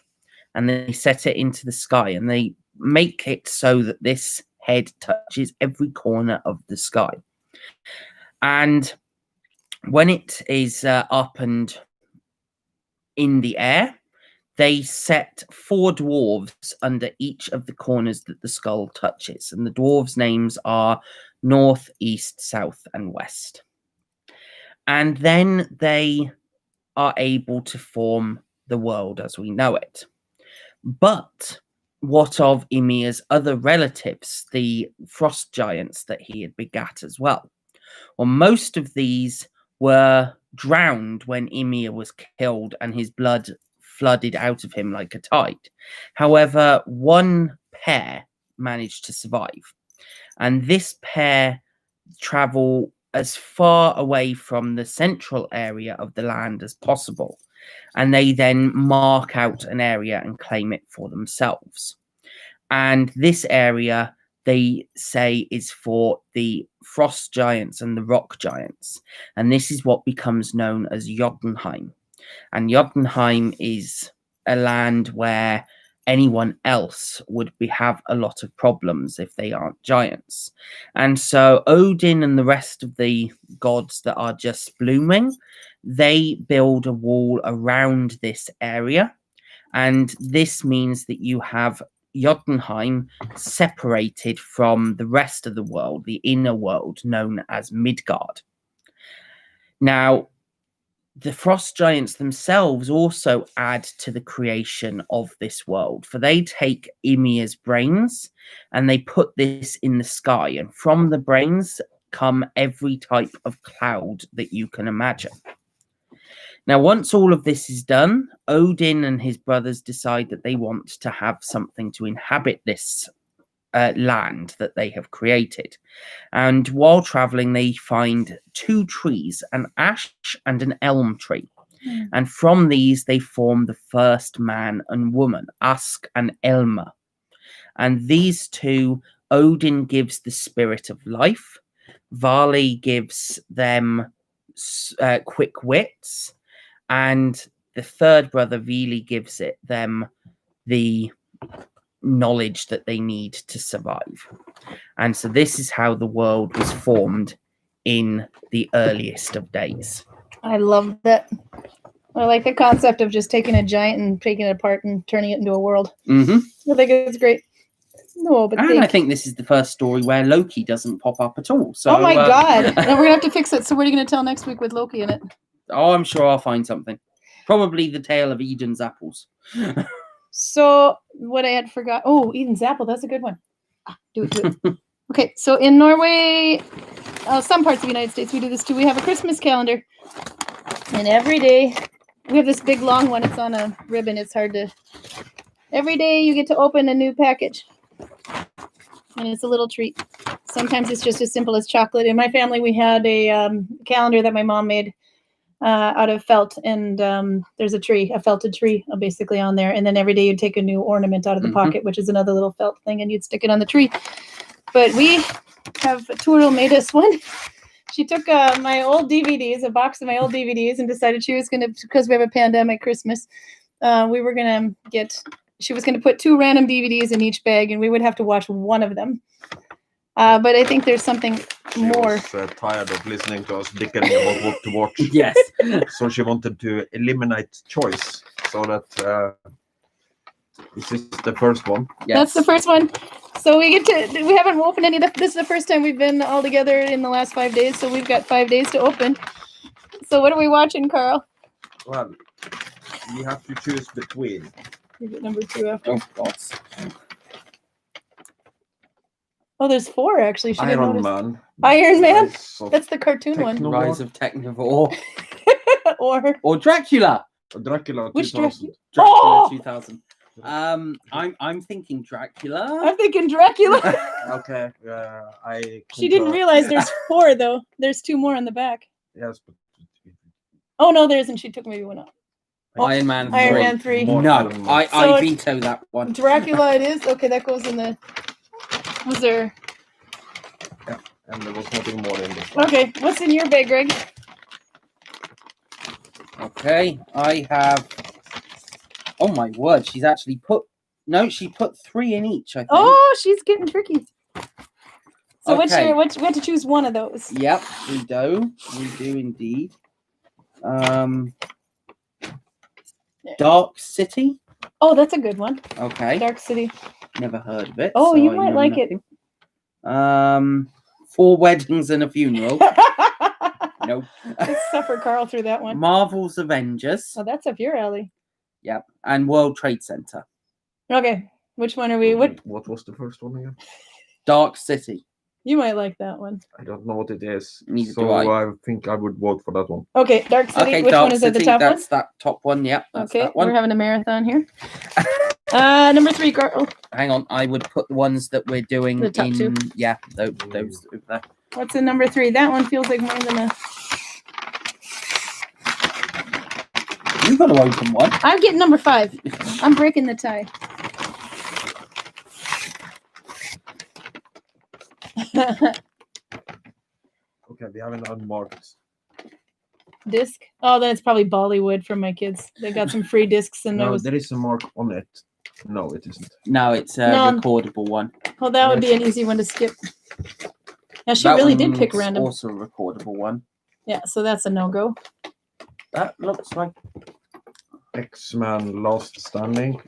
and they set it into the sky, and they make it so that this head touches every corner of the sky. And when it is up and in the air, they set 4 dwarves under each of the corners that the skull touches. And the dwarves' names are North, East, South, and West. And then they are able to form the world as we know it. But what of Ymir's other relatives, the frost giants that he had begat as well? Well, most of these were drowned when Ymir was killed and his blood flooded out of him like a tide. However, one pair managed to survive. And this pair travel as far away from the central area of the land as possible. And they then mark out an area and claim it for themselves. And this area, they say, is for the frost giants and the rock giants. And this is what becomes known as Jotunheim. And Jotunheim is a land where anyone else would have a lot of problems if they aren't giants. And so Odin and the rest of the gods that are just blooming, they build a wall around this area. And this means that you have Jotunheim separated from the rest of the world, the inner world known as Midgard. Now, the frost giants themselves also add to the creation of this world, for they take Ymir's brains and they put this in the sky, and from the brains come every type of cloud that you can imagine. Now, once all of this is done, Odin and his brothers decide that they want to have something to inhabit this land that they have created. And while traveling, they find 2 trees, an ash and an elm tree. And from these, they form the first man and woman, Ask and Elmer. And these 2, Odin gives the spirit of life. Vali gives them quick wits. And the third brother, Vili, gives them the knowledge that they need to survive. And so this is how the world was formed in the earliest of days. I love that. I like the concept of just taking a giant and taking it apart and turning it into a world. Mm-hmm. I think it's great. No, but I think this is the first story where Loki doesn't pop up at all. So, oh my God. And we're going to have to fix it. So what are you going to tell next week with Loki in it? Oh, I'm sure I'll find something. Probably the tale of Eden's apples. So what I had forgot. Oh, Eden's apple. That's a good one. Do it. Okay. So in Norway, some parts of the United States, we do this too. We have a Christmas calendar. And every day, we have this big long one. It's on a ribbon. It's hard to... Every day you get to open a new package. And it's a little treat. Sometimes it's just as simple as chocolate. In my family, we had a calendar that my mom made out of felt, and there's a felted tree basically on there, and then every day you'd take a new ornament out of the pocket, which is another little felt thing, and you'd stick it on the tree. But we have Turil made us one. She took my old DVDs, a box of my old DVDs, and decided she was going to, because we have a pandemic Christmas, she was going to put 2 random DVDs in each bag, and we would have to watch one of them. But I think there's something more. She was tired of listening to us bickering about what to watch. Yes. So she wanted to eliminate choice, so that Is this the first one? Yes. That's the first one. So we haven't opened any. This is the first time we've been all together in the last 5 days. So we've got 5 days to open. So what are we watching, Karl? Well, you have to choose between. You get number 2 after. Oh, God. Oh, there's 4 actually. She didn't Iron notice. Man. Iron Man? Rise of That's the cartoon one. Techno- Rise of Technivore. Or Dracula. Dracula Which 2000. Dracula Oh! 2000. I'm thinking Dracula. I'm thinking Dracula. Okay, I. She didn't concur. realize there's 4 though. There's 2 more on the back. Yes, but Oh no, there isn't. She took maybe one out. Iron Man 3. Iron Man 3. More No, Iron Man. So I veto that one. Dracula it is. Okay, that goes in the. Was there? And there was nothing more in this one. Okay, what's in your bag, Greg? Okay, I have. Oh my word! She's actually put. No, she put 3 in each. I think. Oh, she's getting tricky. So what's Okay. your? We have to choose one of those. Yep, we do. We do indeed. Dark City. Oh, that's a good one. Okay, Dark City. never heard of it. Oh, so you I might know like it. nothing. 4 Weddings and a Funeral. Nope. Let's suffer Karl through that one. Marvel's Avengers. Oh, that's up your alley. Yep, and World Trade Center. Okay, which one are we? What What was the first one again? Dark City. you might like that one. I don't know what it is. Neither so do I. I think I would vote for that one. Okay, Dark City. Okay, which Dark one is City. at the top That's that top one. Yep, one? that's Okay, that one. we're having a marathon here. Number 3, Karl. Hang on, I would put the ones that we're doing The top in. 2. Yeah, those over there. What's in number 3? That one feels like more than a. You got to open one. I'm getting number 5. I'm breaking the tie. Okay, we have an unmarked. Disc. Oh, then it's probably Bollywood for my kids. They got some free discs and No, those. there is a mark on it. No, it isn't. No, it's a No. recordable one. Oh, that would be an easy one to skip. Yeah, she That really did pick one's random. Also a recordable one. Yeah, so that's a no-go. That looks like X-Men Last Standing.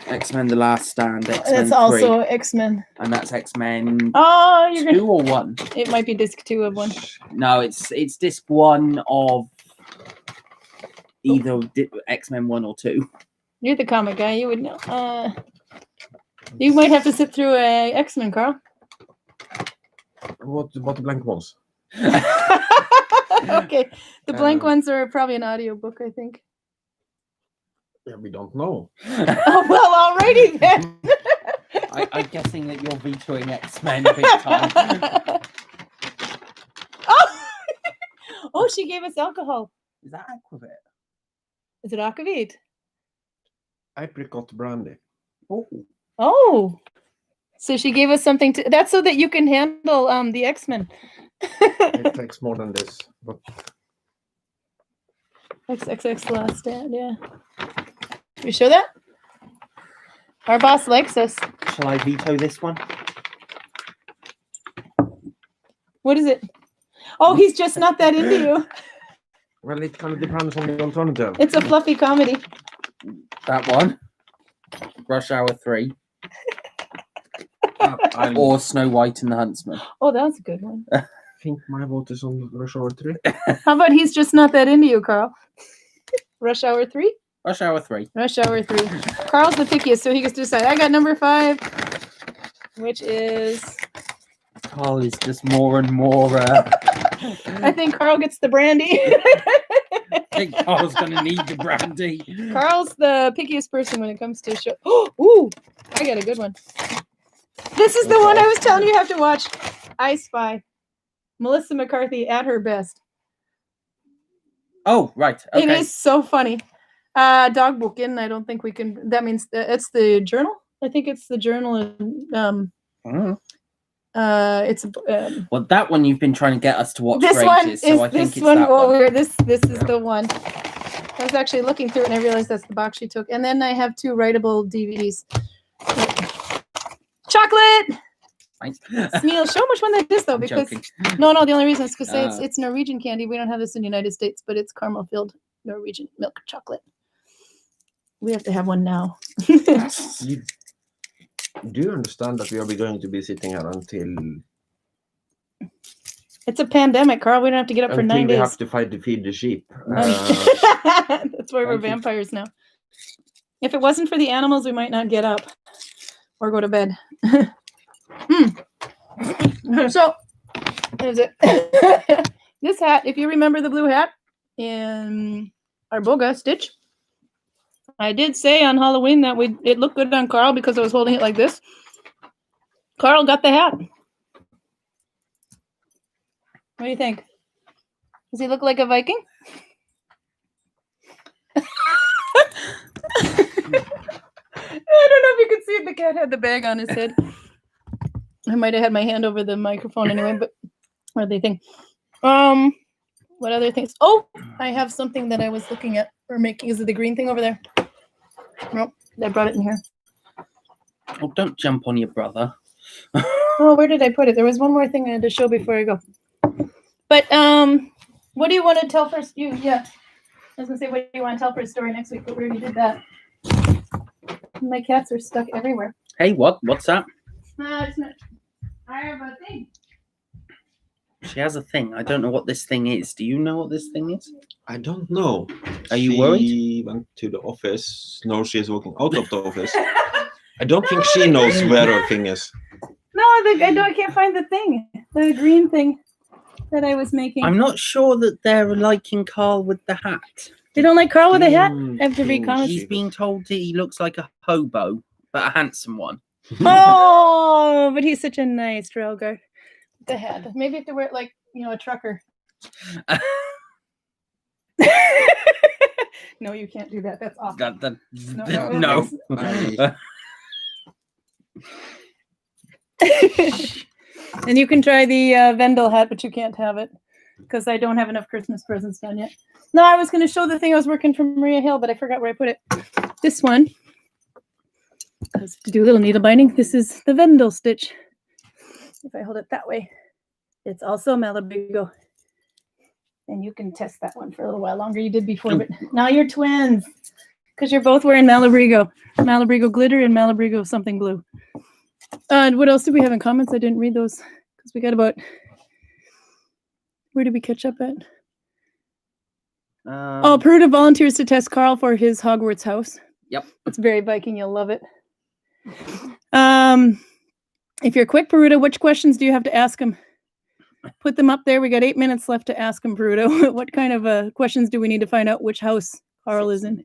X-Men: The Last Stand. X-Men That's 3, also X-Men. and that's X-Men Oh, you're 2 gonna. or 1. It might be disc 2 of one. No, it's disc 1 of either X-Men 1 or 2. You're the comic guy. You would know. You might have to sit through a X-Men, Karl. What the blank ones? Okay, the blank Um, ones are probably an audiobook, I think. Yeah, we don't know. Oh, well, alrighty then. I'm guessing that you're vetoing X-Men big time. Oh, she gave us alcohol. Is that Aquavit? Is it aquavit? Apricot brandy. Oh, Oh, so she gave us something to. That's so that you can handle the X-Men. It takes more than this, but XXX Last Stand. Yeah. You show that? Our boss likes us. shall I veto this one? What is it? Oh, he's just not that into you. well, it kind of depends on the alternative. It's a fluffy comedy. That one. Rush Hour 3. I Or Snow White and the Huntsman. Oh, that's a good one. think my vote is on Rush Hour 3. How about he's just not that into you, Karl? Rush Hour 3? Rush Hour 3. Rush Hour 3. Karl's the pickiest, so he gets to decide. I got number 5, which is. Carl is just more and more. I think Karl gets the brandy. I think Carl's going to need the brandy. Karl's the pickiest person when it comes to show. Oh, ooh, I got a good one. This is the one I was telling you have to watch. I Spy. Melissa McCarthy at her best. Oh, right. Okay. It is so funny. Dog booking. I don't think we can. That means it's the journal. I think it's the journal. Mm. It's Well, that one you've been trying to get us to watch this for one ages, is so I think this it's one. that Oh, one. this is the one. I was actually looking through it and I realized that's the box she took. And then I have 2 writable DVDs. Chocolate. Fine. Neil, show 'em which one that is though, I'm because joking. no, the only reason is because Ah. it's Norwegian candy. We don't have this in the United States, but it's caramel filled Norwegian milk chocolate. We have to have one now. You do understand that we are going to be sitting here until It's a pandemic, Carl. We don't have to get up for 9 we days. have to fight to feed the sheep. That's why we're Thank you. vampires now. If it wasn't for the animals, we might not get up or go to bed. So, is it this hat? If you remember the blue hat in our boga stitch, I did say on Halloween that it looked good on Karl because I was holding it like this. Karl got the hat. What do you think? Does he look like a Viking? I don't know if you could see it. The cat had the bag on his head. I might have had my hand over the microphone anyway, but what do they think? What other things? Oh, I have something that I was looking at or making. Is it the green thing over there? Nope, I brought it in here. Oh, don't jump on your brother. Oh, where did I put it? There was one more thing I had to show before I go. But what do you want to tell first? Yeah. I was gonna say, what do you want to tell for a story next week? But we already did that. My cats are stuck everywhere. Hey, what's that? It's not. I have a thing. She has a thing. I don't know what this thing is. Do you know what this thing is? I don't know. Are you She worried? went to the office. No, she's walking out of the office. I don't think she knows where her thing is. No, I can't find the thing. The green thing that I was making. I'm not sure that they're liking Karl with the hat. They don't like Karl with a hat? I have to read Thing comments. He's being told that he looks like a hobo, but a handsome one. Oh, but he's such a nice Drelgar. The hat. Maybe you have to wear it like, a trucker. No, you can't do that. That's awful. No. And you can try the Vendel hat, but you can't have it because I don't have enough Christmas presents done yet. No, I was going to show the thing I was working from Maria Hill, but I forgot where I put it. This one. Because to do a little needle binding, this is the Vendel stitch. If I hold it that way, it's also Malabrigo. And you can test that one for a little while longer. You did before, but now you're twins because you're both wearing Malabrigo. Malabrigo glitter and Malabrigo something blue. And what else did we have in comments? I didn't read those because we got about. Where did we catch up at? Peruta volunteers to test Karl for his Hogwarts house. Yep. It's very Viking. You'll love it. If you're quick, Peruta, which questions do you have to ask him? Put them up there. We got 8 minutes left to ask him, Peruta. What kind of questions do we need to find out which house Karl is in?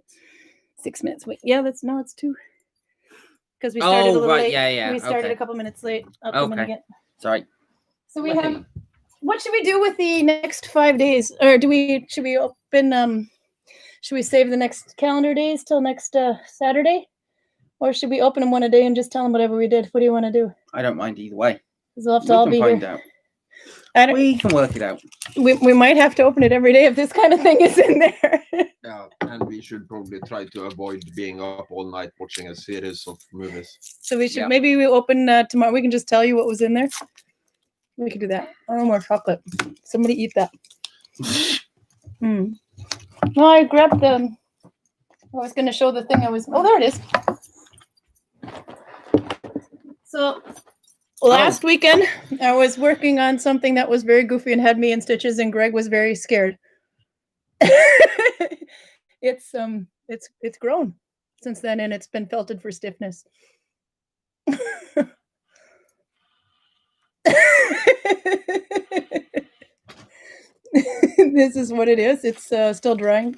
6 minutes. Wait, yeah, it's 2. Because we started a little late. Yeah. We started okay. a couple minutes late. I'll come in again. Sorry. So we have. What should we do with the next 5 days? Or should we open? Should we save the next calendar days till next Saturday, or should we open them one a day and just tell them whatever we did? What do you want to do? I don't mind either way. Because we'll have to all be here. Out. We can work it out. We might have to open it every day if this kind of thing is in there. Yeah, and we should probably try to avoid being up all night watching a series of movies. So we should maybe we open tomorrow. We can just tell you what was in there. We could do that. Oh, more chocolate. Somebody eat that. No, I grabbed the. I was going to show the thing I was. Oh, there it is. So last weekend, I was working on something that was very goofy and had me in stitches, and Greg was very scared. It's grown since then, and it's been felted for stiffness. This is what it is. It's still drying,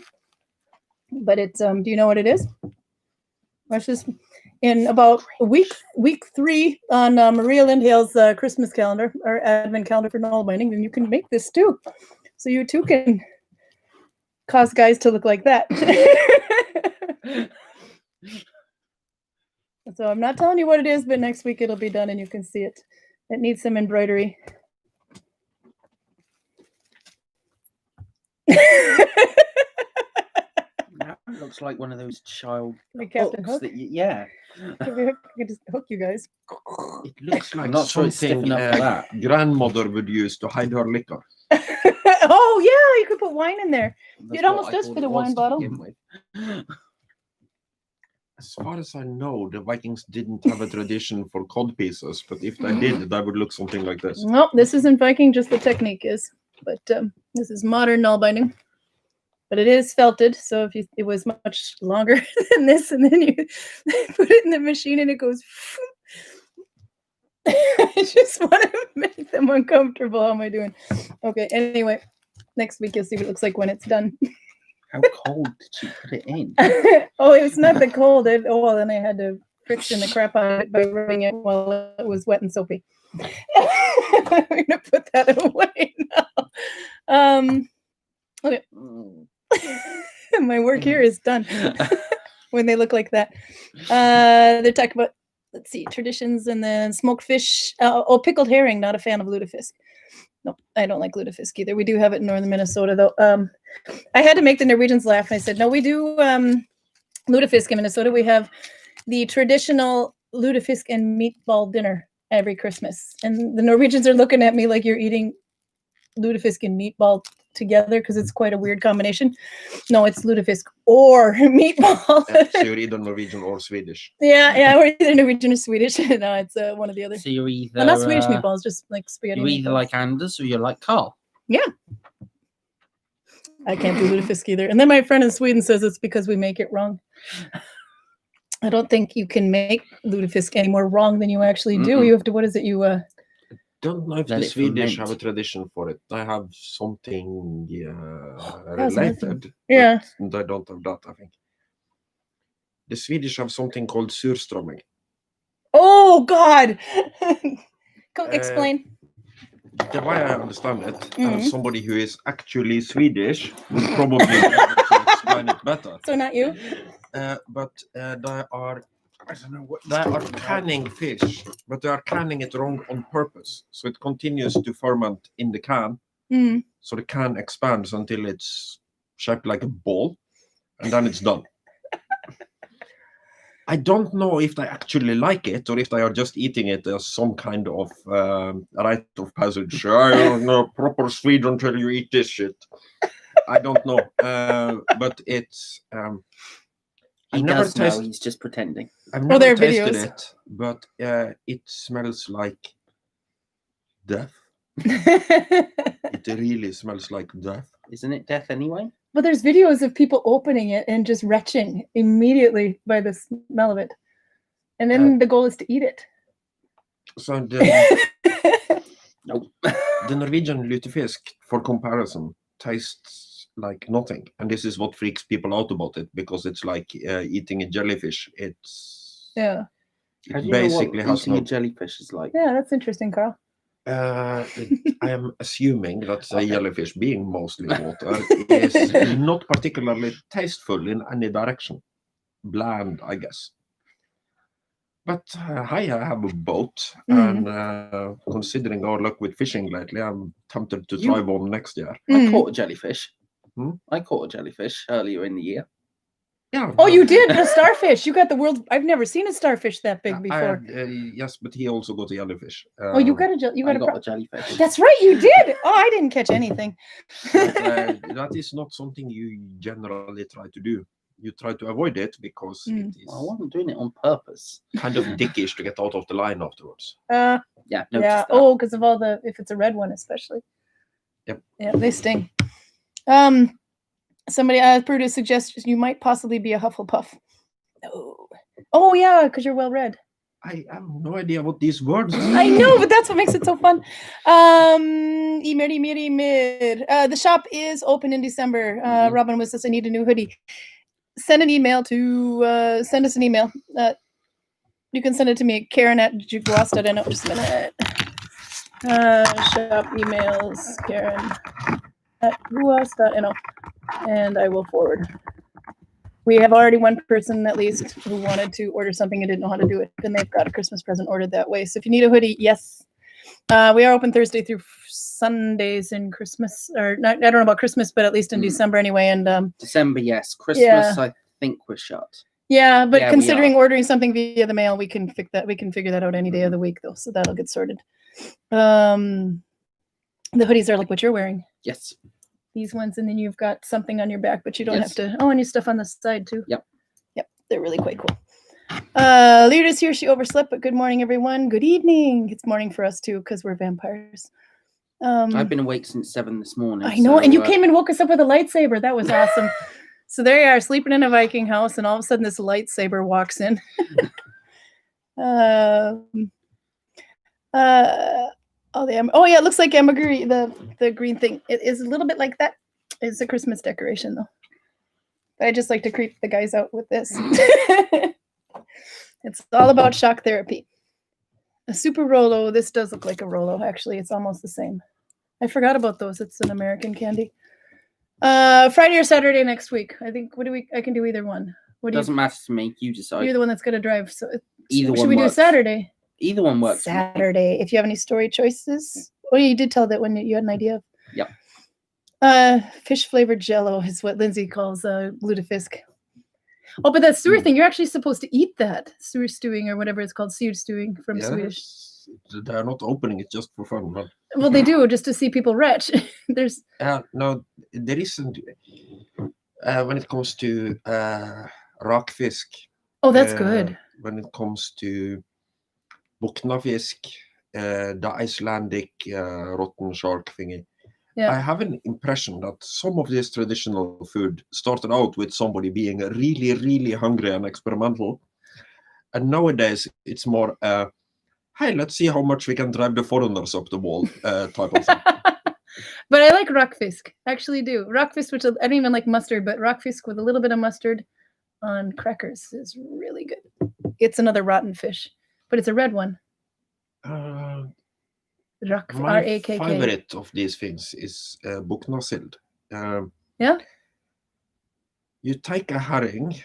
but it's do you know what it is? Watch this. In about week 3 on Maria Lindhale's Christmas calendar or advent calendar for Nalbinding, then you can make this too. So you too can cause guys to look like that. So I'm not telling you what it is, but next week it'll be done and you can see it. It needs some embroidery. That looks like one of those child Like Captain hooks Hook? that yeah. I can just hook you guys. It looks like I'm not sure it's stiff something enough for that. grandmother would use to hide her liquor. Oh yeah, you could put wine in there. That's It almost what I does thought fit it a was wine to bottle. begin with. As far as I know, the Vikings didn't have a tradition for cod pieces, but if they did, that would look something like this. No, this isn't Viking, just the technique is. But this is modern Nalbinding. But it is felted, so if it was much longer than this, and then you put it in the machine and it goes. I just want to make them uncomfortable. How am I doing? Okay, anyway, next week you'll see what it looks like when it's done. How cold did you put it in? Oh, it was not that cold. Then I had to friction the crap out of it by rubbing it while it was wet and soapy. I'm gonna put that away now. Okay. My work here is done. When they look like that, they're talking about, let's see, traditions, and then smoked fish. Pickled herring. Not a fan of lutefisk. No, I don't like lutefisk either. We do have it in northern Minnesota, though. I had to make the Norwegians laugh, and I said, no, we do lutefisk in Minnesota. We have the traditional lutefisk and meatball dinner every Christmas. And the Norwegians are looking at me like you're eating lutefisk and meatball together because it's quite a weird combination. No, it's lutefisk or meatball. So you're either Norwegian or Swedish. Yeah, we're either Norwegian or Swedish. No, it's one or the other. So you're either Well, not Swedish meatballs, just like spaghetti. You're either meatballs. like Anders or you're like Karl. Yeah. I can't do lutefisk either. And then my friend in Sweden says it's because we make it wrong. I don't think you can make lutefisk any more wrong than you actually do. Mm-mm. You have to, what is it? You Don't know if Let the it Swedish ferment. have a tradition for it. I have something That's related. Yeah. But I don't have that, I think. The Swedish have something called surströmming. Oh God. Explain. The way I understand it, Mhm. somebody who is actually Swedish would probably be able to explain it better. So not you? But they are, I don't know, they are canning fish, but they are canning it wrong on purpose. So it continues to ferment in the can. Mm. So the can expands until it's shaped like a ball, and then it's done. I don't know if they actually like it or if they are just eating it as some kind of rite of passage. I don't know, proper Swede until you eat this shit. I don't know, but it's. He never does know. tasted. He's just pretending. I've there never are tasted videos. it, but it smells like death. It really smells like death. Isn't it death anyway? But there's videos of people opening it and just retching immediately by the smell of it. And then the goal is to eat it. So the Nope. the Norwegian lutefisk, for comparison, tastes like nothing, and this is what freaks people out about it, because it's like eating a jellyfish. It's Yeah. How do it you know basically what has eating no. a jellyfish is like? Yeah, that's interesting, Karl. I am assuming that the jellyfish, being mostly water, is not particularly tasteful in any direction. Bland, I guess. But I have a boat, and considering our luck with fishing lately, I'm tempted to try one next year. I caught a jellyfish. Hmm? I caught a jellyfish earlier in the year. Yeah. Oh, you did? A starfish. You got the world. I've never seen a starfish that big I before. had, yes, but he also got a jellyfish. Oh, you got a I got a jellyfish. That's right, you did. Oh, I didn't catch anything. But, that is not something you generally try to do. You try to avoid it because it is Well, I wasn't doing it on purpose. kind of dickish to get out of the line afterwards. Yeah, Yeah. noticed that. Oh, because of all the, if it's a red one, especially. Yep. Yeah, they sting. Somebody, Brutus suggests you might possibly be a Hufflepuff. No. Oh, yeah, because you're well read. I have no idea what these words are. I know, but that's what makes it so fun. Ymir. The shop is open in December. Robin was says I need a new hoodie. Send an email to send us an email. You can send it to me at Karin at jugwas.no. Just a minute. Shop emails Karin at jugwas.no, and I will forward. We have already one person at least who wanted to order something and didn't know how to do it, and they've got a Christmas present ordered that way. So if you need a hoodie, yes. We are open Thursday through Sundays in Christmas, or not, I don't know about Christmas, but at least in December anyway. And December, yes. Christmas, Yeah. I think we're shut. yeah, but Yeah, we considering ordering something via the mail, we can fix that. We can figure that out any day of the week, though, so that'll get sorted. The hoodies are like what you're wearing. Yes. These ones, and then you've got something on your back, but you don't Yes. have to. Oh, and you stuff on the side too. Yep. Yep, they're really quite cool. Lyra's here. She overslept, but good morning, everyone. Good evening. It's morning for us too, because we're vampires. I've been awake since 7 this morning. I know, so, and you came and woke us up with a lightsaber. That was awesome. So there you are, sleeping in a Viking house, and all of a sudden this lightsaber walks in. Oh yeah, it looks like Emma-Green, the green thing. It is a little bit like that. It's a Christmas decoration though. But I just like to creep the guys out with this. It's all about shock therapy. A super Rolo. This does look like a Rolo. Actually, it's almost the same. I forgot about those. It's an American candy. Friday or Saturday next week. I think. I can do either one. What Doesn't matter to me. You decide. You're the one that's gonna drive. So Either should one we works. do Saturday? Either one works. Saturday. If you have any story choices. Oh, you did tell that when you had an idea of. Yep. Fish flavored Jello is what Lindsay calls lutefisk. Oh, but that sewer thing, you're actually supposed to eat that. Sewer stewing or whatever it's called, sewer stewing from Swedish. They're not opening it just for fun. But... Well, they do, just to see people retch. There's no, there isn't. When it comes to rakfisk. Oh, that's good. When it comes to buknafisk, the Icelandic rotten shark thingy. Yeah. I have an impression that some of this traditional food started out with somebody being really, really hungry and experimental. And nowadays it's more, hey, let's see how much we can drive the foreigners up the wall type of thing. But I like rockfisk. I actually do. Rockfisk, which I don't even like mustard, but rockfisk with a little bit of mustard on crackers is really good. It's another rotten fish, but it's a red one. My R-A-K-K. favorite of these things is buknasild. Yeah? You take a herring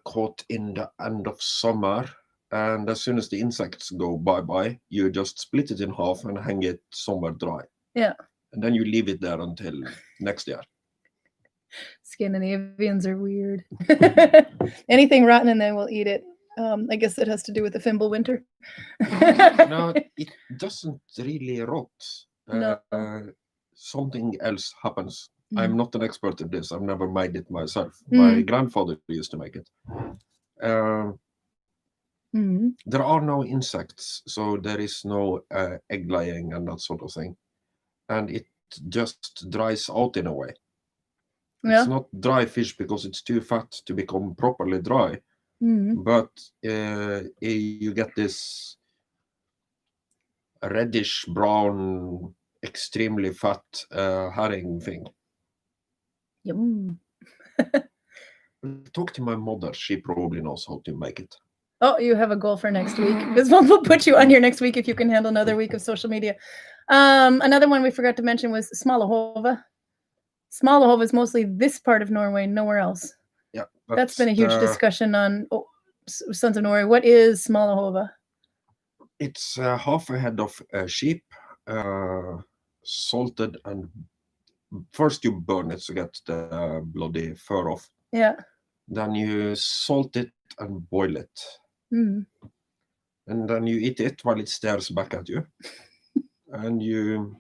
caught in the end of summer, and as soon as the insects go bye-bye, you just split it in half and hang it somewhere dry. Yeah. And then you leave it there until next year. Scandinavians are weird. Anything rotten and they will eat it. I guess it has to do with the Fimble winter. No, it doesn't really rot. No. Something else happens. Mm. I'm not an expert at this. I've never made it myself. My grandfather used to make it. There are no insects, so there is no egg laying and that sort of thing. And it just dries out in a way. Yeah. It's not dry fish because it's too fat to become properly dry. But you get this reddish brown, extremely fat herring thing. Yum. Talk to my mother. She probably knows how to make it. Oh, you have a goal for next week. This one will put you on here next week if you can handle another week of social media. Another one we forgot to mention was Smalahova. Smalahova is mostly this part of Norway, nowhere else. Yeah, that's been a huge discussion on Sons of Norway. What is Smalahova? It's half a head of sheep, salted, and first you burn it to get the bloody fur off. Yeah. Then you salt it and boil it. And then you eat it while it stares back at you. And you...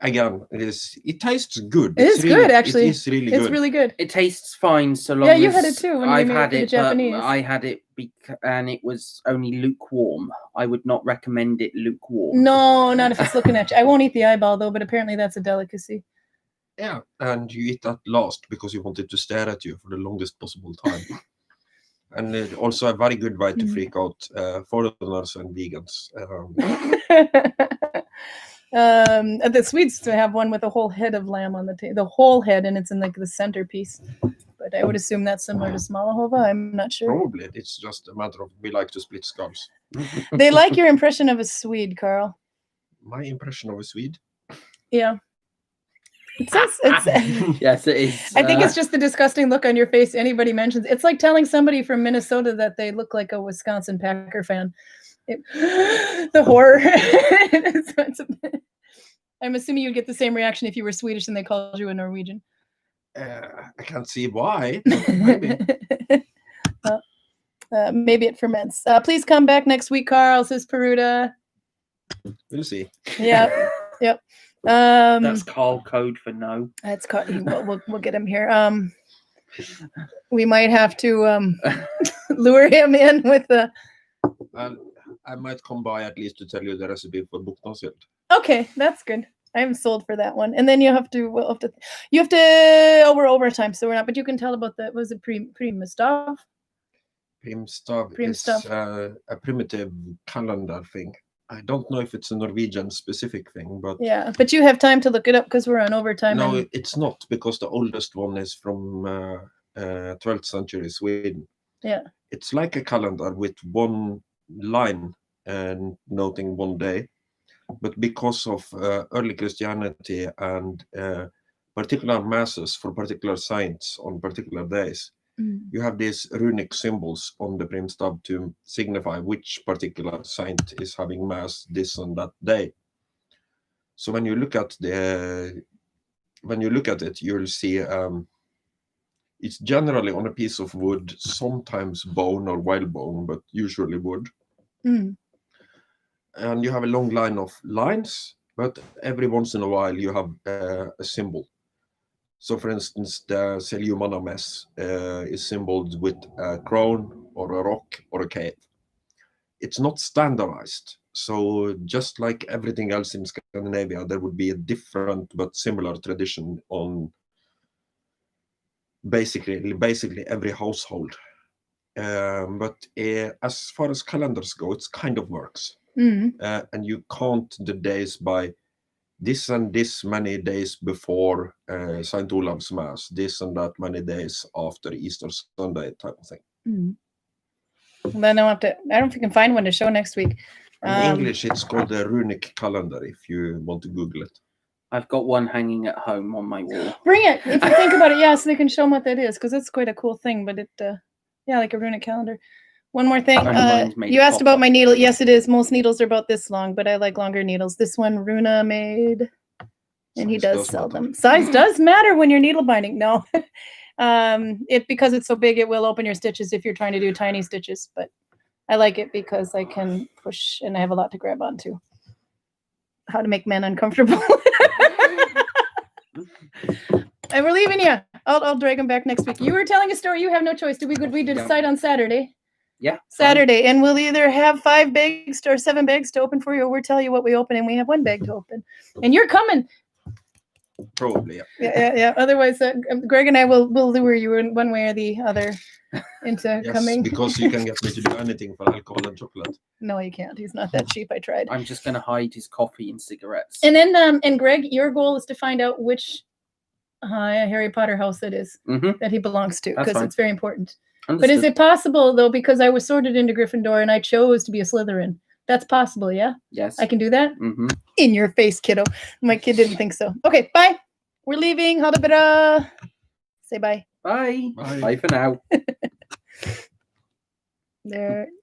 Again, it tastes good. It's really good, actually. It is really good. It's really good. It tastes fine so long as... Yeah, you as had it too when I've we made had it it, Japanese. but I had it and it was only lukewarm. I would not recommend it lukewarm. No, not if it's looking at you. I won't eat the eyeball, though, but apparently that's a delicacy. Yeah, and you eat that last because you want it to stare at you for the longest possible time. And also a very good way to freak out foreigners and vegans. The Swedes have one with a whole head of lamb on the whole head, and it's in like the centerpiece. But I would assume that's similar to Smalahova. I'm not sure. Probably. It's just a matter of we like to split skulls. They like your impression of a Swede, Karl. My impression of a Swede? Yeah. It's yes, it is. I think it's just the disgusting look on your face anybody mentions. It's like telling somebody from Minnesota that they look like a Wisconsin Packer fan. The horror. I'm assuming you'd get the same reaction if you were Swedish and they called you a Norwegian. I can't see why. Maybe. Maybe it ferments. Please come back next week, Karl, says Peruta. We'll see. Yeah. Yep. That's Karl code for no. That's we'll get him here. We might have to lure him in with the. And I might come by at least to tell you the recipe for buknasild. Okay, that's good. I'm sold for that one. And then you have to. Oh, we're overtime, so we're not. But you can tell about the. Was it Primstav? Primstav is Primstav. a primitive calendar thing. I don't know if it's a Norwegian specific thing, but Yeah, but you have time to look it up because we're on overtime. no, and- it's not, because the oldest one is from 12th century Sweden. Yeah. It's like a calendar with one line and noting one day, but because of early Christianity and particular masses for particular saints on particular days, you have these runic symbols on the Primstav to signify which particular saint is having mass this and that day. So when you look at it, you'll see it's generally on a piece of wood, sometimes bone or wild bone, but usually wood. Mm. And you have a long line of lines, but every once in a while you have a symbol. So for instance, the Seljumana mess is symbolized with a crown or a rock or a cave. It's not standardized. So just like everything else in Scandinavia, there would be a different but similar tradition on basically every household. But as far as calendars go, it kind of works. And you count the days by this and this many days before St. Olav's Mass, this and that many days after Easter Sunday type of thing. Then I don't know if you can find one to show next week. In English, it's called the runic calendar if you want to Google it. I've got one hanging at home on my wall. Bring it if you think about it, yeah, so they can show them what that is, because it's quite a cool thing. But it, like a runic calendar. One more thing, you asked about my needle. Yes, it is. Most needles are about this long, but I like longer needles. This one Runa made, and he does sell them. Size does matter when you're needle binding. No, because it's so big, it will open your stitches if you're trying to do tiny stitches. But I like it because I can push, and I have a lot to grab onto. How to make men uncomfortable. And we're leaving you. I'll drag them back next week. You were telling a story. You have no choice. Did we decide on Saturday? Yeah. Saturday. And we'll either have 5 bags or 7 bags to open for you, or we'll tell you what we open, and we have 1 bag to open. And you're coming. Probably, yeah. Yeah. Otherwise, Greg and I will lure you in one way or the other into coming. Because you can get me to do anything for alcohol and chocolate. No, you can't. He's not that cheap. I tried. I'm just going to hide his coffee and cigarettes. And then, and Greg, your goal is to find out which Harry Potter house it is that he belongs to, because it's very important. Understood. But is it possible, though, because I was sorted into Gryffindor and I chose to be a Slytherin? That's possible, yeah? Yes. I can do that? In your face, kiddo. My kid didn't think so. Okay, bye. We're leaving. Say bye. Bye. Bye for now. There.